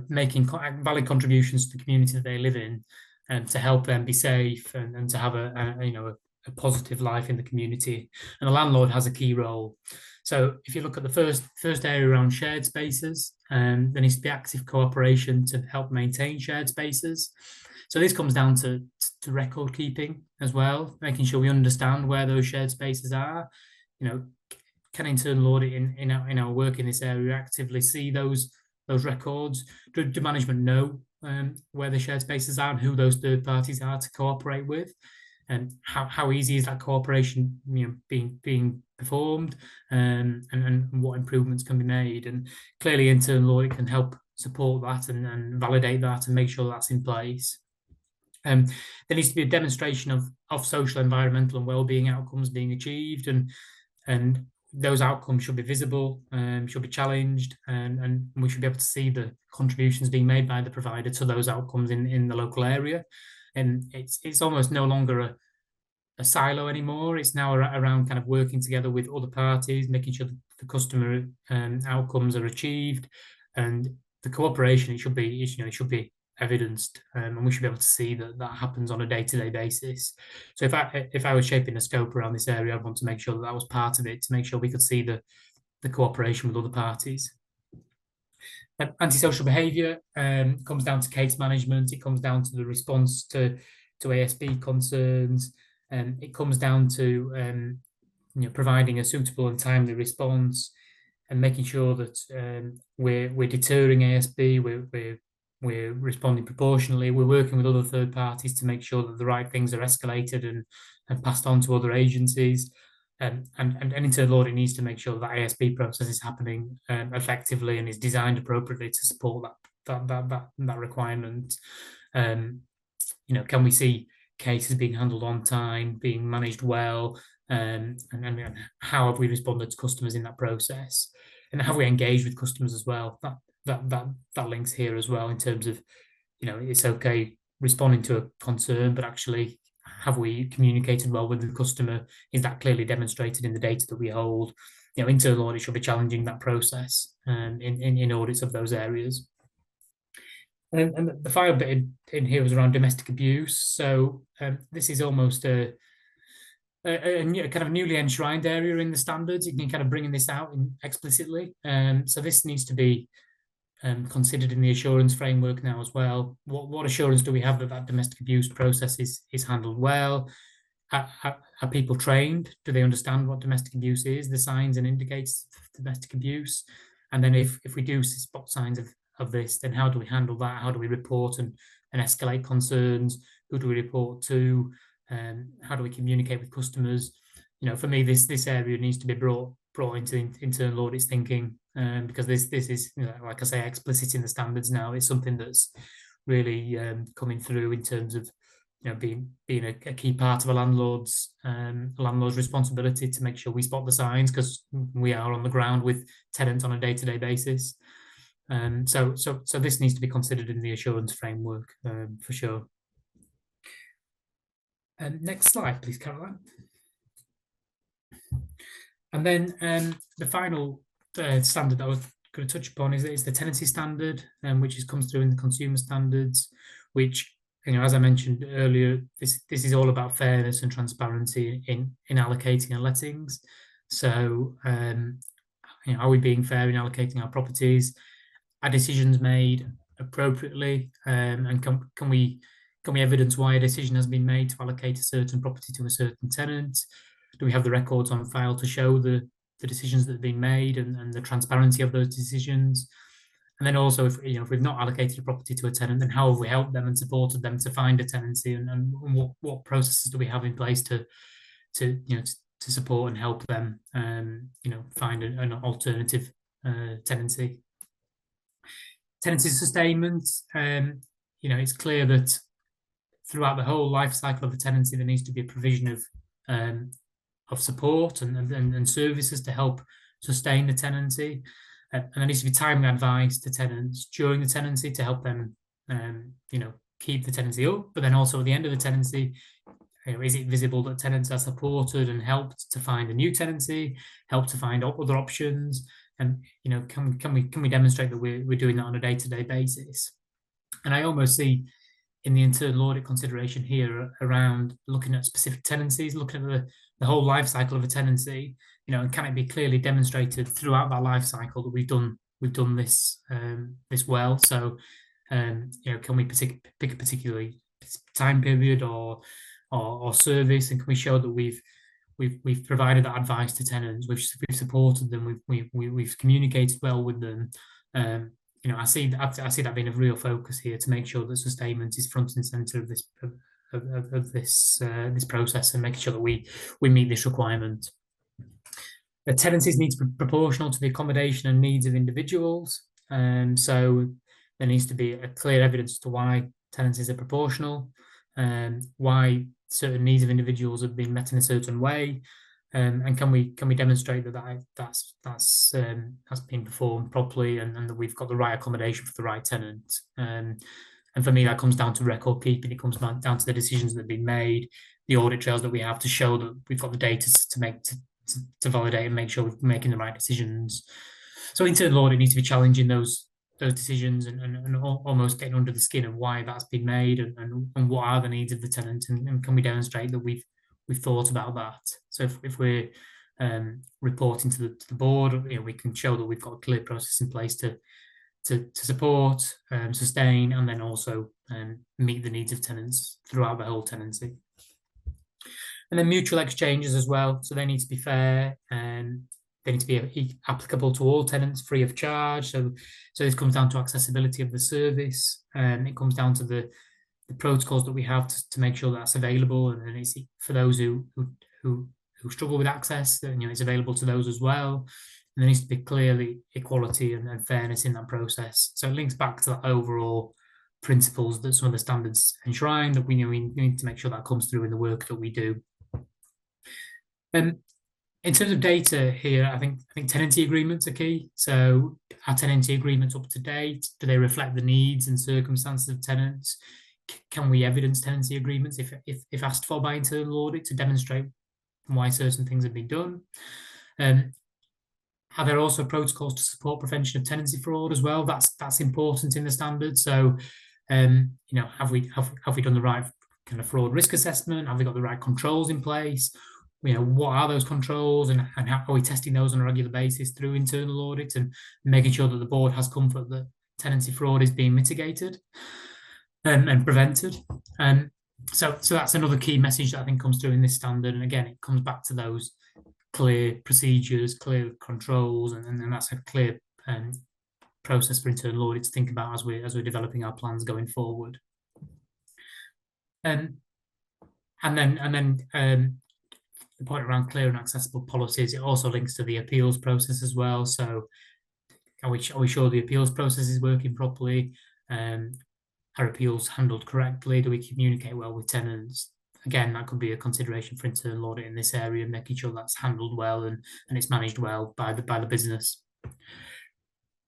Making valid contributions to the community that they live in, and to help them be safe and to have a positive life in the community. And the landlord has a key role. So if you look at the first area around shared spaces, there needs to be active cooperation to help maintain shared spaces. So this comes down to record keeping as well, making sure we understand where those shared spaces are. Can internal audit in our work in this area actively see those records? Do management know where the shared spaces are and who those third parties are to cooperate with? And how easy is that cooperation being performed, and what improvements can be made? And clearly internal audit can help support that and validate that and make sure that's in place. There needs to be a demonstration of social, environmental, and well-being outcomes being achieved, and those outcomes should be visible, should be challenged, and we should be able to see the contributions being made by the provider to those outcomes in the local area. And it's almost no longer a silo anymore. It's now around kind of working together with other parties, making sure the customer outcomes are achieved, and the cooperation, it should be evidenced, and we should be able to see that happens on a day-to-day basis. So if I was shaping a scope around this area, I'd want to make sure that was part of it, to make sure we could see the cooperation with other parties. Antisocial behaviour comes down to case management. It comes down to the response to ASB concerns, and it comes down to providing a suitable and timely response, and making sure that we're deterring ASB, we're responding proportionally, we're working with other third parties to make sure that the right things are escalated and passed on to other agencies. And internal audit needs to make sure that ASB process is happening effectively and is designed appropriately to support that requirement. Can we see cases being handled on time, being managed well, and how have we responded to customers in that process, and have we engaged with customers as well? That links here as well, in terms of it's okay responding to a concern, but actually, have we communicated well with the customer? Is that clearly demonstrated in the data that we hold? Internal audit should be challenging that process in audits of those areas. And the final bit in here was around domestic abuse. So this is almost a kind of newly enshrined area in the standards. You can kind of bringing this out explicitly. So this needs to be considered in the assurance framework now as well. What assurance do we have that domestic abuse process is handled well? Are people trained? Do they understand what domestic abuse is, the signs and indicators of domestic abuse? And then if we do spot signs of this, then how do we handle that? How do we report and escalate concerns? Who do we report to? How do we communicate with customers? For me, this area needs to be brought into internal audits thinking, because this is, like I say, explicit in the standards now. It's something that's really coming through in terms of being a key part of a landlord's responsibility to make sure we spot the signs, because we are on the ground with tenants on a day-to-day basis. So this needs to be considered in the assurance framework for sure. Next slide, please, Caroline. And then the final standard that I was going to touch upon is the tenancy standard, which comes through in the consumer standards, which, as I mentioned earlier, this is all about fairness and transparency in allocating and lettings. So, are we being fair in allocating our properties? Are decisions made appropriately? And can we evidence why a decision has been made to allocate a certain property to a certain tenant? Do we have the records on file to show the decisions that have been made and the transparency of those decisions? And then also, if we've not allocated a property to a tenant, then how have we helped them and supported them to find a tenancy, and what processes do we have in place to support and help them find an alternative tenancy? Tenancy sustainment. It's clear that throughout the whole life cycle of a tenancy, there needs to be a provision of support and services to help sustain the tenancy, and there needs to be timely advice to tenants during the tenancy to help them, keep the tenancy up. But then also at the end of the tenancy, is it visible that tenants are supported and helped to find a new tenancy, helped to find other options, and can we demonstrate that we're doing that on a day-to-day basis? And I almost see in the internal audit consideration here around looking at specific tenancies, looking at the whole life cycle of a tenancy, and can it be clearly demonstrated throughout that life cycle that we've done this this well? So, can we pick a particularly time period or service, and can we show that we've provided that advice to tenants, we've supported them, we've communicated well with them? I see that being a real focus here to make sure that sustainment is front and center of this process, and making sure that we meet this requirement. The tenancies need to be proportional to the accommodation and needs of individuals, so there needs to be a clear evidence as to why tenancies are proportional, why certain needs of individuals have been met in a certain way, and can we demonstrate that's been performed properly, and that we've got the right accommodation for the right tenant. And for me, that comes down to record keeping. It comes down to the decisions that have been made, the audit trails that we have to show that we've got the data to validate and make sure we're making the right decisions. So internal audit needs to be challenging those decisions and almost getting under the skin of why that's been made, and what are the needs of the tenant, and can we demonstrate that we've thought about that. So if we're reporting to the board, we can show that we've got a clear process in place to support, sustain, and then also meet the needs of tenants throughout the whole tenancy. And then mutual exchanges as well. So they need to be fair, and they need to be applicable to all tenants free of charge. So this comes down to accessibility of the service, and it comes down to the protocols that we have to make sure that's available, and it's for those who struggle with access, that it's available to those as well. And there needs to be clearly equality and fairness in that process. So it links back to that overall principles that some of the standards enshrine, that we need to make sure that comes through in the work that we do. In terms of data here, I think tenancy agreements are key. So are tenancy agreements up to date? Do they reflect the needs and circumstances of tenants? Can we evidence tenancy agreements if asked for by internal audit to demonstrate why certain things have been done? Are there also protocols to support prevention of tenancy fraud as well? That's important in the standard. So, have we done the right kind of fraud risk assessment? Have we got the right controls in place? What are those controls, and how are we testing those on a regular basis through internal audit, and making sure that the board has comfort that tenancy fraud is being mitigated and prevented. So that's another key message that I think comes through in this standard. And again, it comes back to those clear procedures, clear controls, and that's a clear process for internal audit to think about as we're developing our plans going forward. And then the point around clear and accessible policies, it also links to the appeals process as well. So are we sure the appeals process is working properly? Are appeals handled correctly? Do we communicate well with tenants? Again, that could be a consideration for internal audit in this area, making sure that's handled well and it's managed well by the business.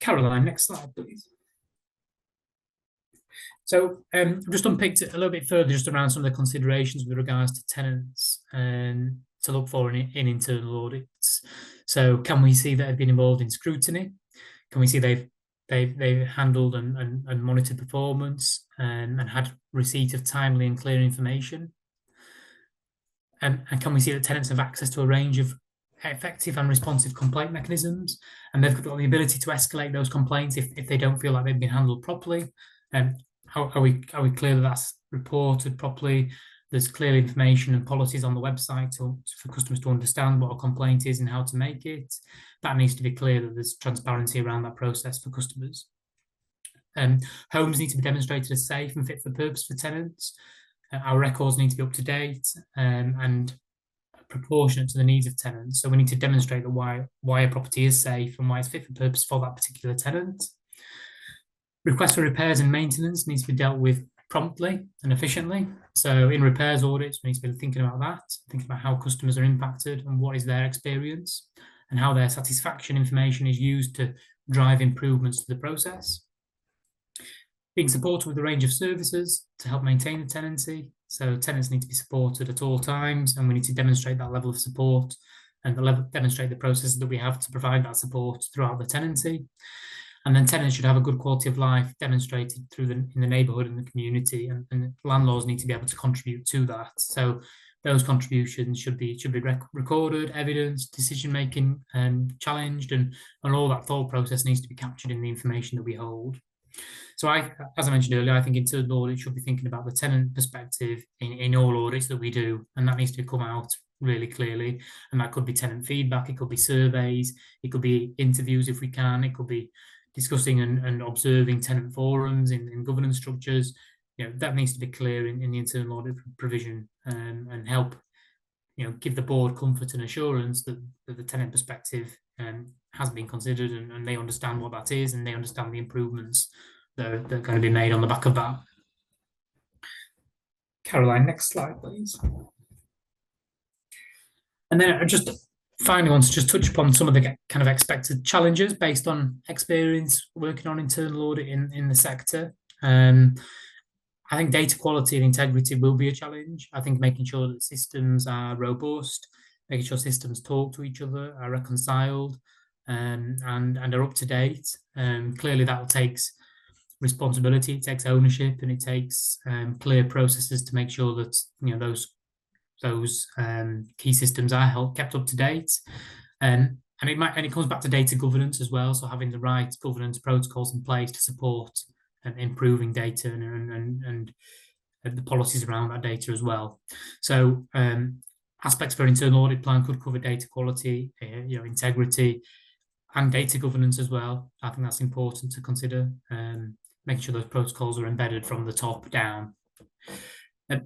Caroline, next slide, please. So I've just unpicked it a little bit further, just around some of the considerations with regards to tenants to look for in internal audits. So can we see that they've been involved in scrutiny? Can we see they've handled and monitored performance and had receipt of timely and clear information? And can we see that tenants have access to a range of effective and responsive complaint mechanisms, and they've got the ability to escalate those complaints if they don't feel like they've been handled properly? And are we clear that that's reported properly? There's clear information and policies on the website for customers to understand what a complaint is and how to make it. That needs to be clear that there's transparency around that process for customers. Homes need to be demonstrated as safe and fit for purpose for tenants. Our records need to be up to date and proportionate to the needs of tenants. So we need to demonstrate that why a property is safe and why it's fit for purpose for that particular tenant. Requests for repairs and maintenance needs to be dealt with promptly and efficiently. So in repairs audits, we need to be thinking about that, thinking about how customers are impacted and what is their experience and how their satisfaction information is used to drive improvements to the process. Being supported with a range of services to help maintain the tenancy. So tenants need to be supported at all times, and we need to demonstrate that level of support and demonstrate the processes that we have to provide that support throughout the tenancy. And then tenants should have a good quality of life demonstrated in the neighbourhood and the community, and landlords need to be able to contribute to that. So those contributions should be recorded, evidenced, decision-making challenged, and all that thought process needs to be captured in the information that we hold. So as I mentioned earlier, I think internal audit should be thinking about the tenant perspective in all audits that we do, and that needs to come out really clearly. And that could be tenant feedback, it could be surveys, it could be interviews if we can, it could be discussing and observing tenant forums in governance structures. That needs to be clear in the internal audit provision and help give the board comfort and assurance that the tenant perspective has been considered and they understand what that is and they understand the improvements that are going to be made on the back of that. Caroline, next slide, please. And then I just finally want to just touch upon some of the kind of expected challenges based on experience working on internal audit in the sector. I think data quality and integrity will be a challenge. I think making sure that systems are robust, making sure systems talk to each other, are reconciled, and are up to date. Clearly, that takes responsibility, it takes ownership, and it takes clear processes to make sure that those key systems are kept up to date. And it comes back to data governance as well. So having the right governance protocols in place to support improving data and the policies around that data as well. So aspects for internal audit plan could cover data quality, integrity, and data governance as well. I think that's important to consider, making sure those protocols are embedded from the top down.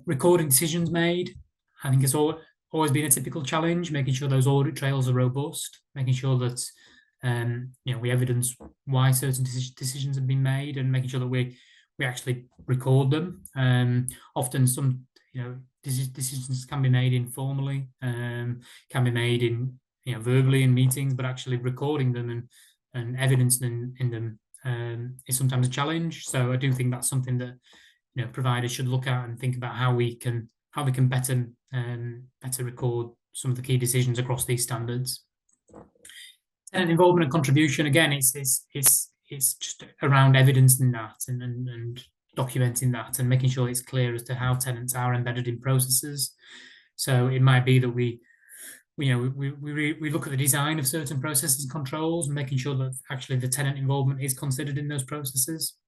Recording decisions made, I think it's always been a typical challenge, making sure those audit trails are robust, making sure that we evidence why certain decisions have been made and making sure that we actually record them. Often some decisions can be made informally, can be made in verbally in meetings, but actually recording them and evidencing in them is sometimes a challenge. So I do think that's something that providers should look at and think about how we can better record some of the key decisions across these standards. Tenant involvement and contribution, again, it's just around evidencing that and documenting that and making sure it's clear as to how tenants are embedded in processes. So it might be that we look at the design of certain processes and controls and making sure that actually the tenant involvement is considered in those processes.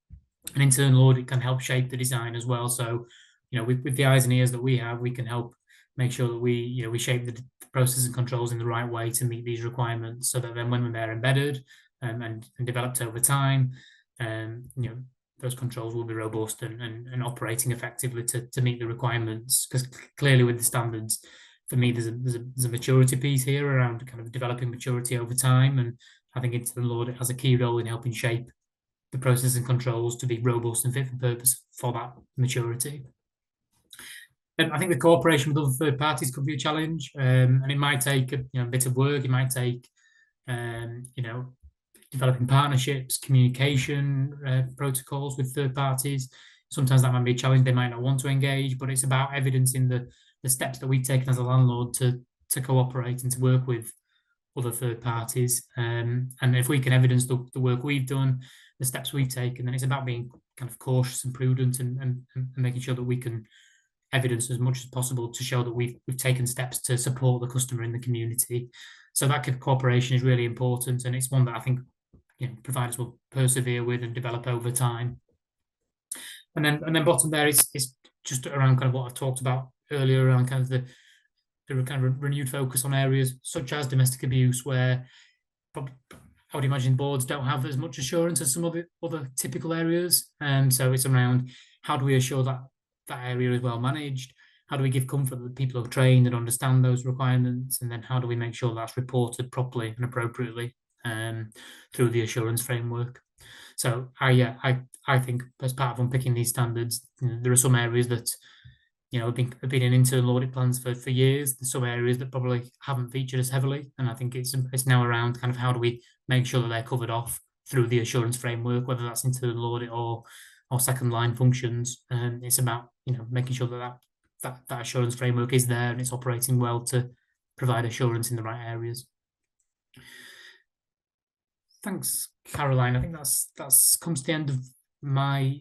An internal audit can help shape the design as well. So, with the eyes and ears that we have, we can help make sure that we shape the processes and controls in the right way to meet these requirements, so that then when they're embedded and developed over time, those controls will be robust and operating effectively to meet the requirements. Because clearly, with the standards, for me, there's a maturity piece here around kind of developing maturity over time, and I think internal audit has a key role in helping shape the processes and controls to be robust and fit for purpose for that maturity. And I think the cooperation with other third parties could be a challenge, and it might take a bit of work. It might take developing partnerships, communication protocols with third parties. Sometimes that might be a challenge. They might not want to engage, but it's about evidencing the steps that we've taken as a landlord to cooperate and to work with other third parties. And if we can evidence the work we've done, the steps we've taken, then it's about being kind of cautious and prudent and making sure that we can evidence as much as possible to show that we've taken steps to support the customer in the community. So that cooperation is really important, and it's one that I think providers will persevere with and develop over time. And then bottom there is just around kind of what I've talked about earlier around kind of the kind of renewed focus on areas such as domestic abuse, where probably, I would imagine boards don't have as much assurance as some of the other typical areas. So it's around how do we assure that that area is well managed? How do we give comfort that people are trained and understand those requirements? And then how do we make sure that's reported properly and appropriately through the assurance framework? So I think as part of unpicking these standards, there are some areas that have been in internal audit plans for years. There's some areas that probably haven't featured as heavily, and I think it's now around kind of how do we make sure that they're covered off through the assurance framework, whether that's internal audit or second line functions. And it's about making sure that assurance framework is there and it's operating well to provide assurance in the right areas. Thanks, Caroline. I think that's comes to the end of my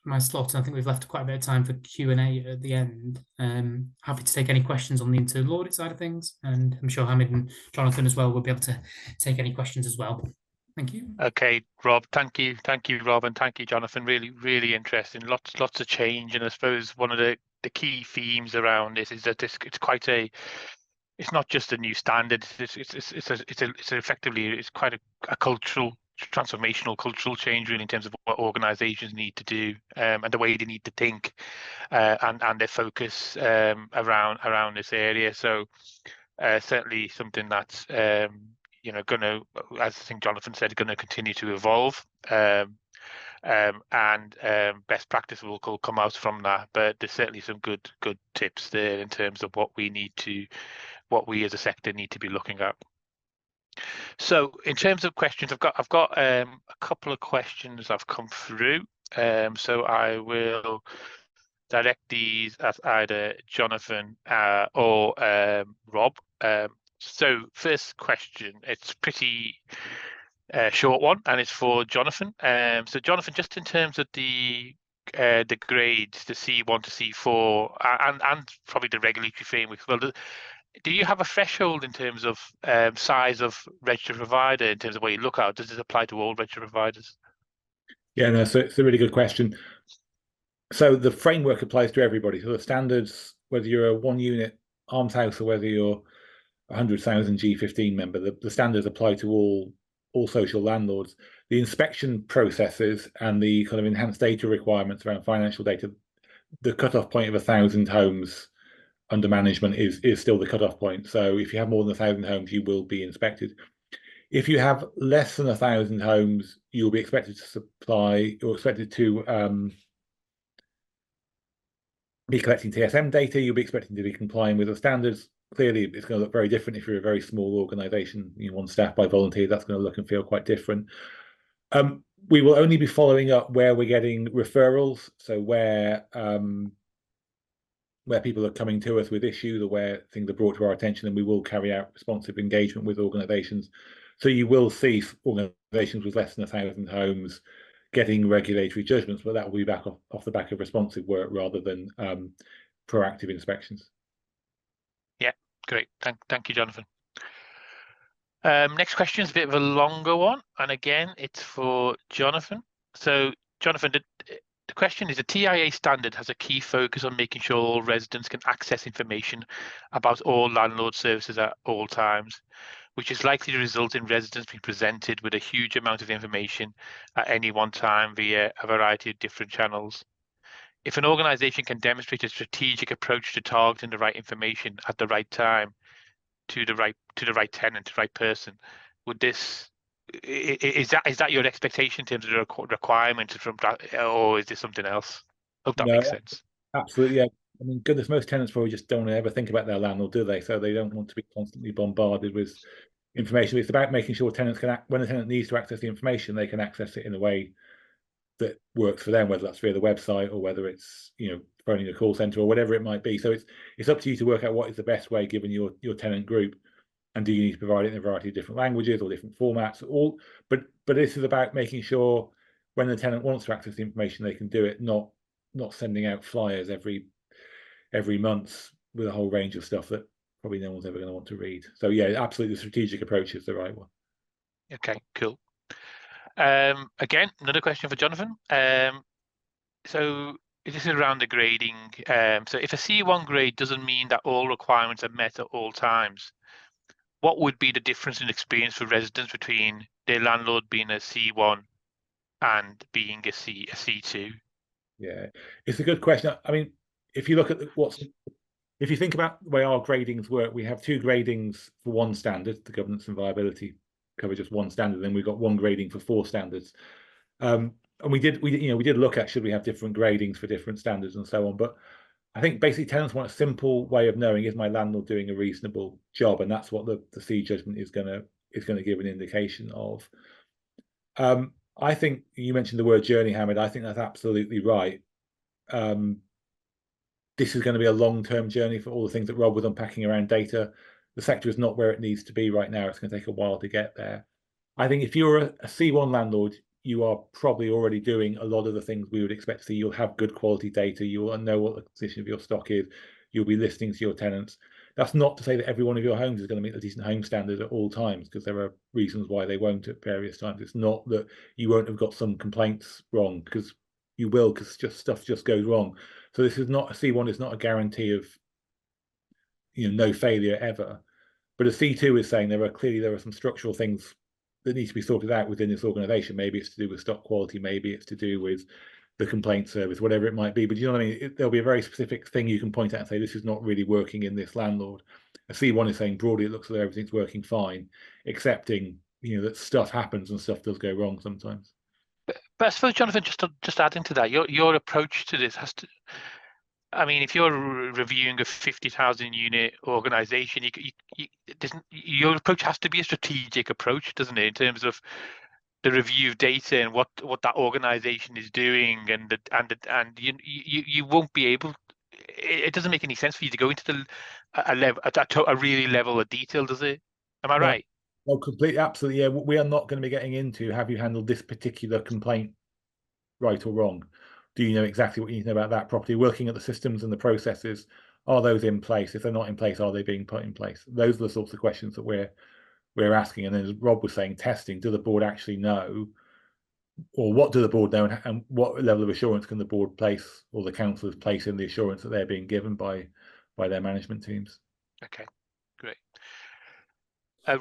my slot. I think we've left quite a bit of time for Q&A at the end. Happy to take any questions on the internal audit side of things, and I'm sure Hamid and Jonathan as well will be able to take any questions as well. Thank you. Okay, Rob. Thank you, Rob, and thank you, Jonathan. Really interesting. Lots of change, and I suppose one of the key themes around this is that it's not just a new standard. It's effectively quite a cultural, transformational cultural change, really, in terms of what organisations need to do and the way they need to think and their focus around this area. So certainly something that's going to, as I think Jonathan said, going to continue to evolve. And best practice will come out from that. But there's certainly some good tips there in terms of what we as a sector need to be looking at. So in terms of questions, I've got a couple of questions that have come through. So I will direct these at either Jonathan or Rob. So first question, it's pretty short one, and it's for Jonathan. So Jonathan, just in terms of the grades, the C1 to C4, and probably the regulatory framework, well, do you have a threshold in terms of size of registered provider in terms of what you look at? Does this apply to all registered providers? Yeah, no, so it's a really good question. So the framework applies to everybody. So the standards, whether you're a 1 unit arms house or whether you're 100,000 G15 member, the standards apply to all social landlords. The inspection processes and the kind of enhanced data requirements around financial data, the cutoff point of 1,000 homes under management is still the cutoff point. So if you have more than 1,000 homes, you will be inspected. If you have less than 1,000 homes, you'll be expected to supply or expected to be collecting TSM data. You'll be expected to be complying with the standards. Clearly, it's going to look very different if you're a very small organisation, one staffed by volunteers. That's going to look and feel quite different. We will only be following up where we're getting referrals, so where people are coming to us with issues or where things are brought to our attention, and we will carry out responsive engagement with organisations. So you will see organisations with less than 1,000 homes getting regulatory judgments, but that will be back off the back of responsive work rather than proactive inspections. Yeah, great. Thank you, Jonathan. Next question is a bit of a longer one, and again, it's for Jonathan. So, Jonathan, the question is, the TIA standard has a key focus on making sure all residents can access information about all landlord services at all times, which is likely to result in residents being presented with a huge amount of information at any one time via a variety of different channels. If an organisation can demonstrate a strategic approach to targeting the right information at the right time to the right tenant, the right person, would this is that your expectation in terms of the requirements from that, or is this something else? Hope that makes sense. Absolutely, yeah. I mean, goodness, most tenants probably just don't ever think about their landlord, do they? So they don't want to be constantly bombarded with information. It's about making sure tenants can, when a tenant needs to access the information, they can access it in a way that works for them, whether that's via the website or whether it's phoning a call centre or whatever it might be. So it's up to you to work out what is the best way given your tenant group. And do you need to provide it in a variety of different languages or different formats? But this is about making sure when the tenant wants to access the information, they can do it, not sending out flyers every month with a whole range of stuff that probably no one's ever going to want to read. So yeah, absolutely, the strategic approach is the right one. Okay, cool. Again, another question for Jonathan. So this is around the grading. So if a C1 grade doesn't mean that all requirements are met at all times, what would be the difference in experience for residents between their landlord being a C1 and being a C2? Yeah, it's a good question. I mean, if you look at if you think about the way our gradings work, we have 2 gradings for one standard. The governance and viability cover just one standard, then we've got 1 grading for 4 standards. And we did look at, should we have different gradings for different standards and so on. But I think basically tenants want a simple way of knowing, is my landlord doing a reasonable job, and that's what the C judgment is going to give an indication of. I think you mentioned the word journey, Hamid. I think that's absolutely right. This is going to be a long-term journey for all the things that Rob was unpacking around data. The sector is not where it needs to be right now. It's going to take a while to get there. I think if you're a C1 landlord, you are probably already doing a lot of the things we would expect to see. You'll have good quality data. You will know what the position of your stock is. You'll be listening to your tenants. That's not to say that every one of your homes is going to meet the decent home standard at all times, because there are reasons why they won't at various times. It's not that you won't have got some complaints wrong, because you will, because stuff just goes wrong. So this is not, a C1 is not a guarantee of no failure ever. But a C2 is saying there are some structural things that need to be sorted out within this organisation. Maybe it's to do with stock quality, maybe it's to do with the complaint service, whatever it might be. But you know what I mean? There'll be a very specific thing you can point out and say, this is not really working in this landlord. A C1 is saying broadly it looks like everything's working fine, excepting that stuff happens and stuff does go wrong sometimes. But I suppose, Jonathan, just adding to that, your approach to this has to, I mean, if you're reviewing a 50,000 unit organisation, your approach has to be a strategic approach, doesn't it, in terms of the review of data and what that organisation is doing, and you won't be able. It doesn't make any sense for you to go into a really level of detail, does it? Am I right? No, completely, absolutely. Yeah, we are not going to be getting into, have you handled this particular complaint right or wrong? Do you know exactly what you need to know about that property? Working at the systems and the processes, are those in place? If they're not in place, are they being put in place? Those are the sorts of questions that we're asking. And then, as Rob was saying, testing, do the board actually know, or what do the board know, and what level of assurance can the board place, or the councillors place, in the assurance that they're being given by their management teams? Okay, great.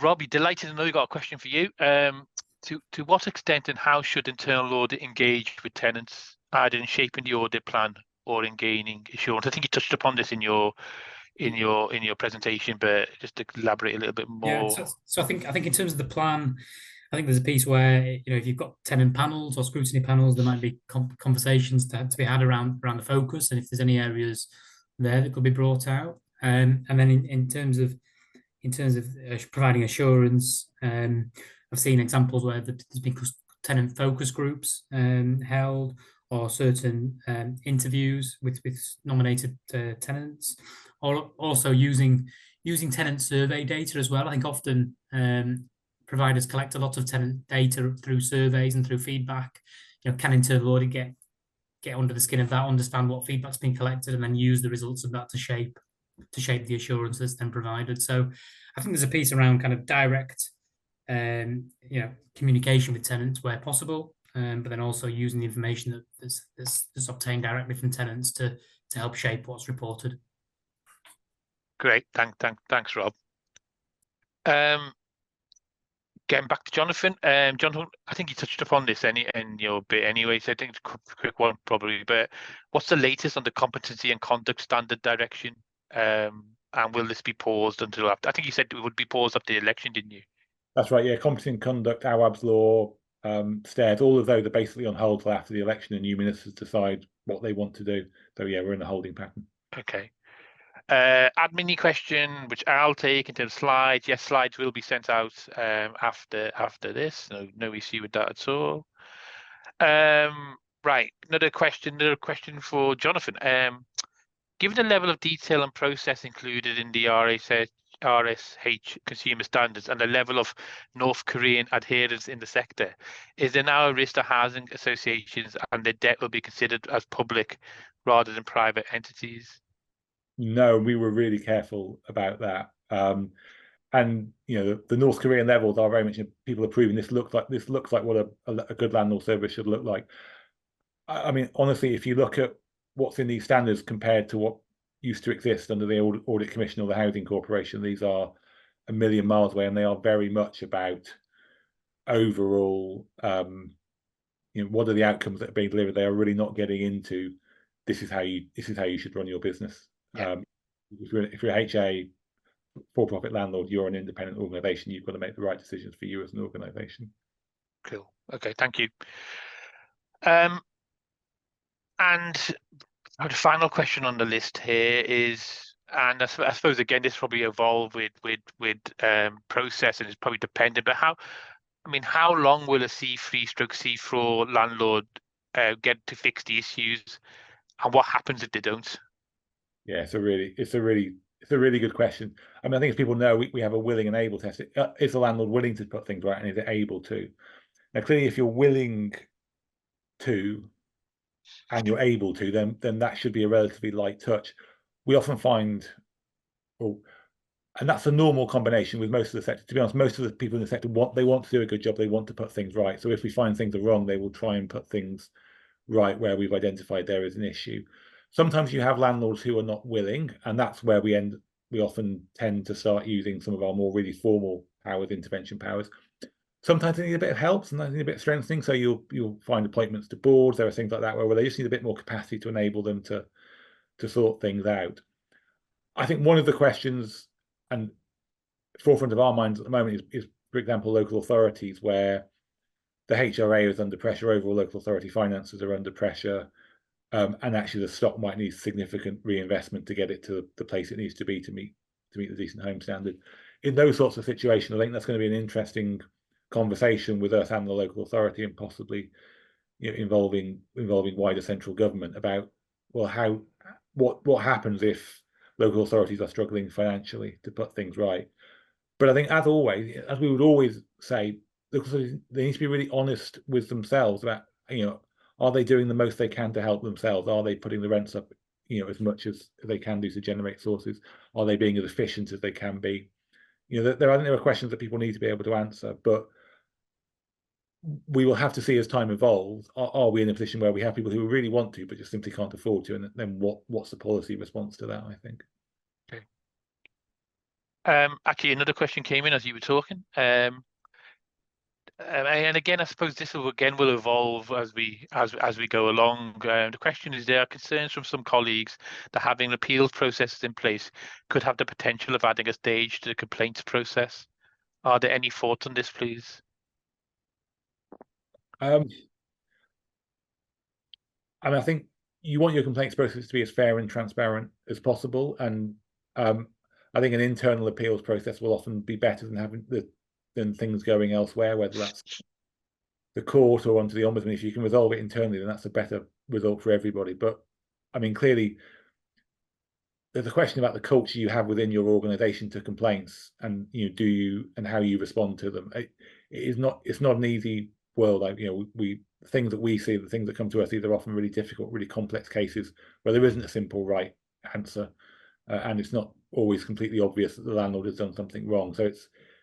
Rob, you're delighted to know you got a question for you. To what extent and how should internal audit engage with tenants, either in shaping the audit plan or in gaining assurance? I think you touched upon this in your presentation, but just to elaborate a little bit more. Yeah, so I think in terms of the plan, I think there's a piece where if you've got tenant panels or scrutiny panels, there might be conversations to be had around the focus, and if there's any areas there that could be brought out. And then in terms of providing assurance, I've seen examples where there's been tenant focus groups held, or certain interviews with nominated tenants, or also using tenant survey data as well. I think often providers collect a lot of tenant data through surveys and through feedback. Can internal audit get under the skin of that, understand what feedback's been collected, and then use the results of that to shape the assurance that's then provided. So I think there's a piece around kind of direct communication with tenants where possible, but then also using the information that's obtained directly from tenants to help shape what's reported. Great, thanks, Rob. Getting back to Jonathan. Jonathan, I think you touched upon this in your bit anyway, so I think it's a quick one probably, but what's the latest on the competency and conduct standard direction? And will this be paused until after? I think you said it would be paused after the election, didn't you? That's right, yeah. Competency and conduct, AWAB's law, stairs, all of those are basically on hold till after the election and new ministers decide what they want to do. So yeah, we're in a holding pattern. Okay. Admin question, which I'll take in terms of slides. Yes, slides will be sent out after this. No issue with that at all. Right, another question for Jonathan. Given the level of detail and process included in the RHS RSH consumer standards and the level of North Korean adherence in the sector, is there now a risk that housing associations and their debt will be considered as public rather than private entities? No, we were really careful about that. And the North Korean levels are very much people are proving this looks like what a good landlord service should look like. I mean, honestly, if you look at what's in these standards compared to what used to exist under the Audit Commission or the Housing Corporation, these are a million miles away, and they are very much about overall, what are the outcomes that are being delivered. They are really not getting into this is how you should run your business. Yeah. If you're a HA for-profit landlord, you're an independent organisation. You've got to make the right decisions for you as an organisation. Cool. Okay, thank you. And the final question on the list here is, and I suppose again this probably evolve with process and it's probably dependent, but how long will a C3/C4 landlord get to fix the issues, and what happens if they don't? Yeah, it's a really good question. I mean, I think as people know, we have a willing and able test. Is the landlord willing to put things right, and is it able to? Now, clearly, if you're willing to and you're able to, then that should be a relatively light touch. We often find, and that's a normal combination with most of the sector. To be honest, most of the people in the sector want to do a good job. They want to put things right. So if we find things are wrong, they will try and put things right where we've identified there is an issue. Sometimes you have landlords who are not willing, and that's where we often tend to start using some of our more really formal powers, intervention powers. Sometimes they need a bit of help, sometimes they need a bit of strengthening. So you'll find appointments to boards. There are things like that where they just need a bit more capacity to enable them to sort things out. I think one of the questions and forefront of our minds at the moment is, for example, local authorities, where the HRA is under pressure, overall local authority finances are under pressure, and actually the stock might need significant reinvestment to get it to the place it needs to be to meet the decent home standard. In those sorts of situations, I think that's going to be an interesting conversation with us and the local authority, and possibly involving wider central government about, well, what happens if local authorities are struggling financially to put things right. But I think, as always, as we would always say, they need to be really honest with themselves about, are they doing the most they can to help themselves? Are they putting the rents up, as much as they can do to generate sources? Are they being as efficient as they can be? There are questions that people need to be able to answer, but we will have to see as time evolves. Are we in a position where we have people who really want to, but just simply can't afford to? And then what's the policy response to that, I think? Okay. Actually, another question came in as you were talking. And again, I suppose this will evolve as we go along. The question is, there are concerns from some colleagues that having appeals processes in place could have the potential of adding a stage to the complaints process. Are there any thoughts on this, please? I think you want your complaints process to be as fair and transparent as possible, and I think an internal appeals process will often be better than things going elsewhere, whether that's the court or onto the ombudsman. If you can resolve it internally, then that's a better result for everybody. But I mean, clearly, there's a question about the culture you have within your organisation to complaints, and and how you respond to them. It's not an easy world. Things that we see, the things that come to us, these are often really difficult, really complex cases where there isn't a simple right answer, and it's not always completely obvious that the landlord has done something wrong. So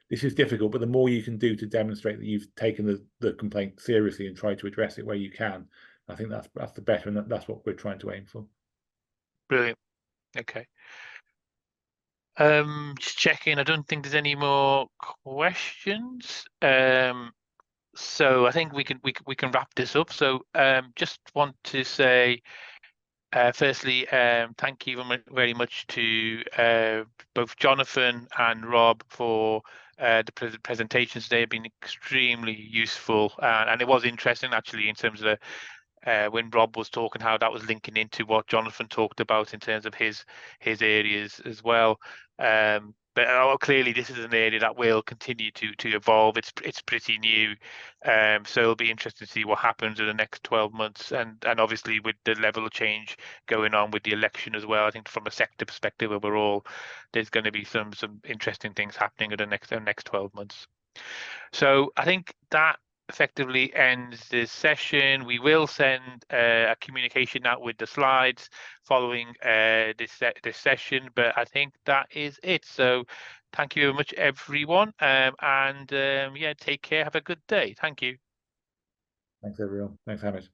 this is difficult, but the more you can do to demonstrate that you've taken the complaint seriously and tried to address it where you can, I think that's the better, and that's what we're trying to aim for. Brilliant. Okay. Just checking. I don't think there's any more questions. So I think we can wrap this up. So just want to say, firstly, thank you very much to both Jonathan and Rob for the presentations today. Have been extremely useful, and it was interesting actually in terms of when Rob was talking, how that was linking into what Jonathan talked about in terms of his areas as well. But clearly, this is an area that will continue to evolve. It's pretty new, so it'll be interesting to see what happens in the next 12 months, and obviously with the level of change going on with the election as well. I think from a sector perspective overall, there's going to be some interesting things happening in the next 12 months. So I think that effectively ends this session. We will send a communication out with the slides following this session, but I think that is it. So thank you very much, everyone, and yeah, take care. Have a good day. Thank you. Thanks, everyone. Thanks, Hamid.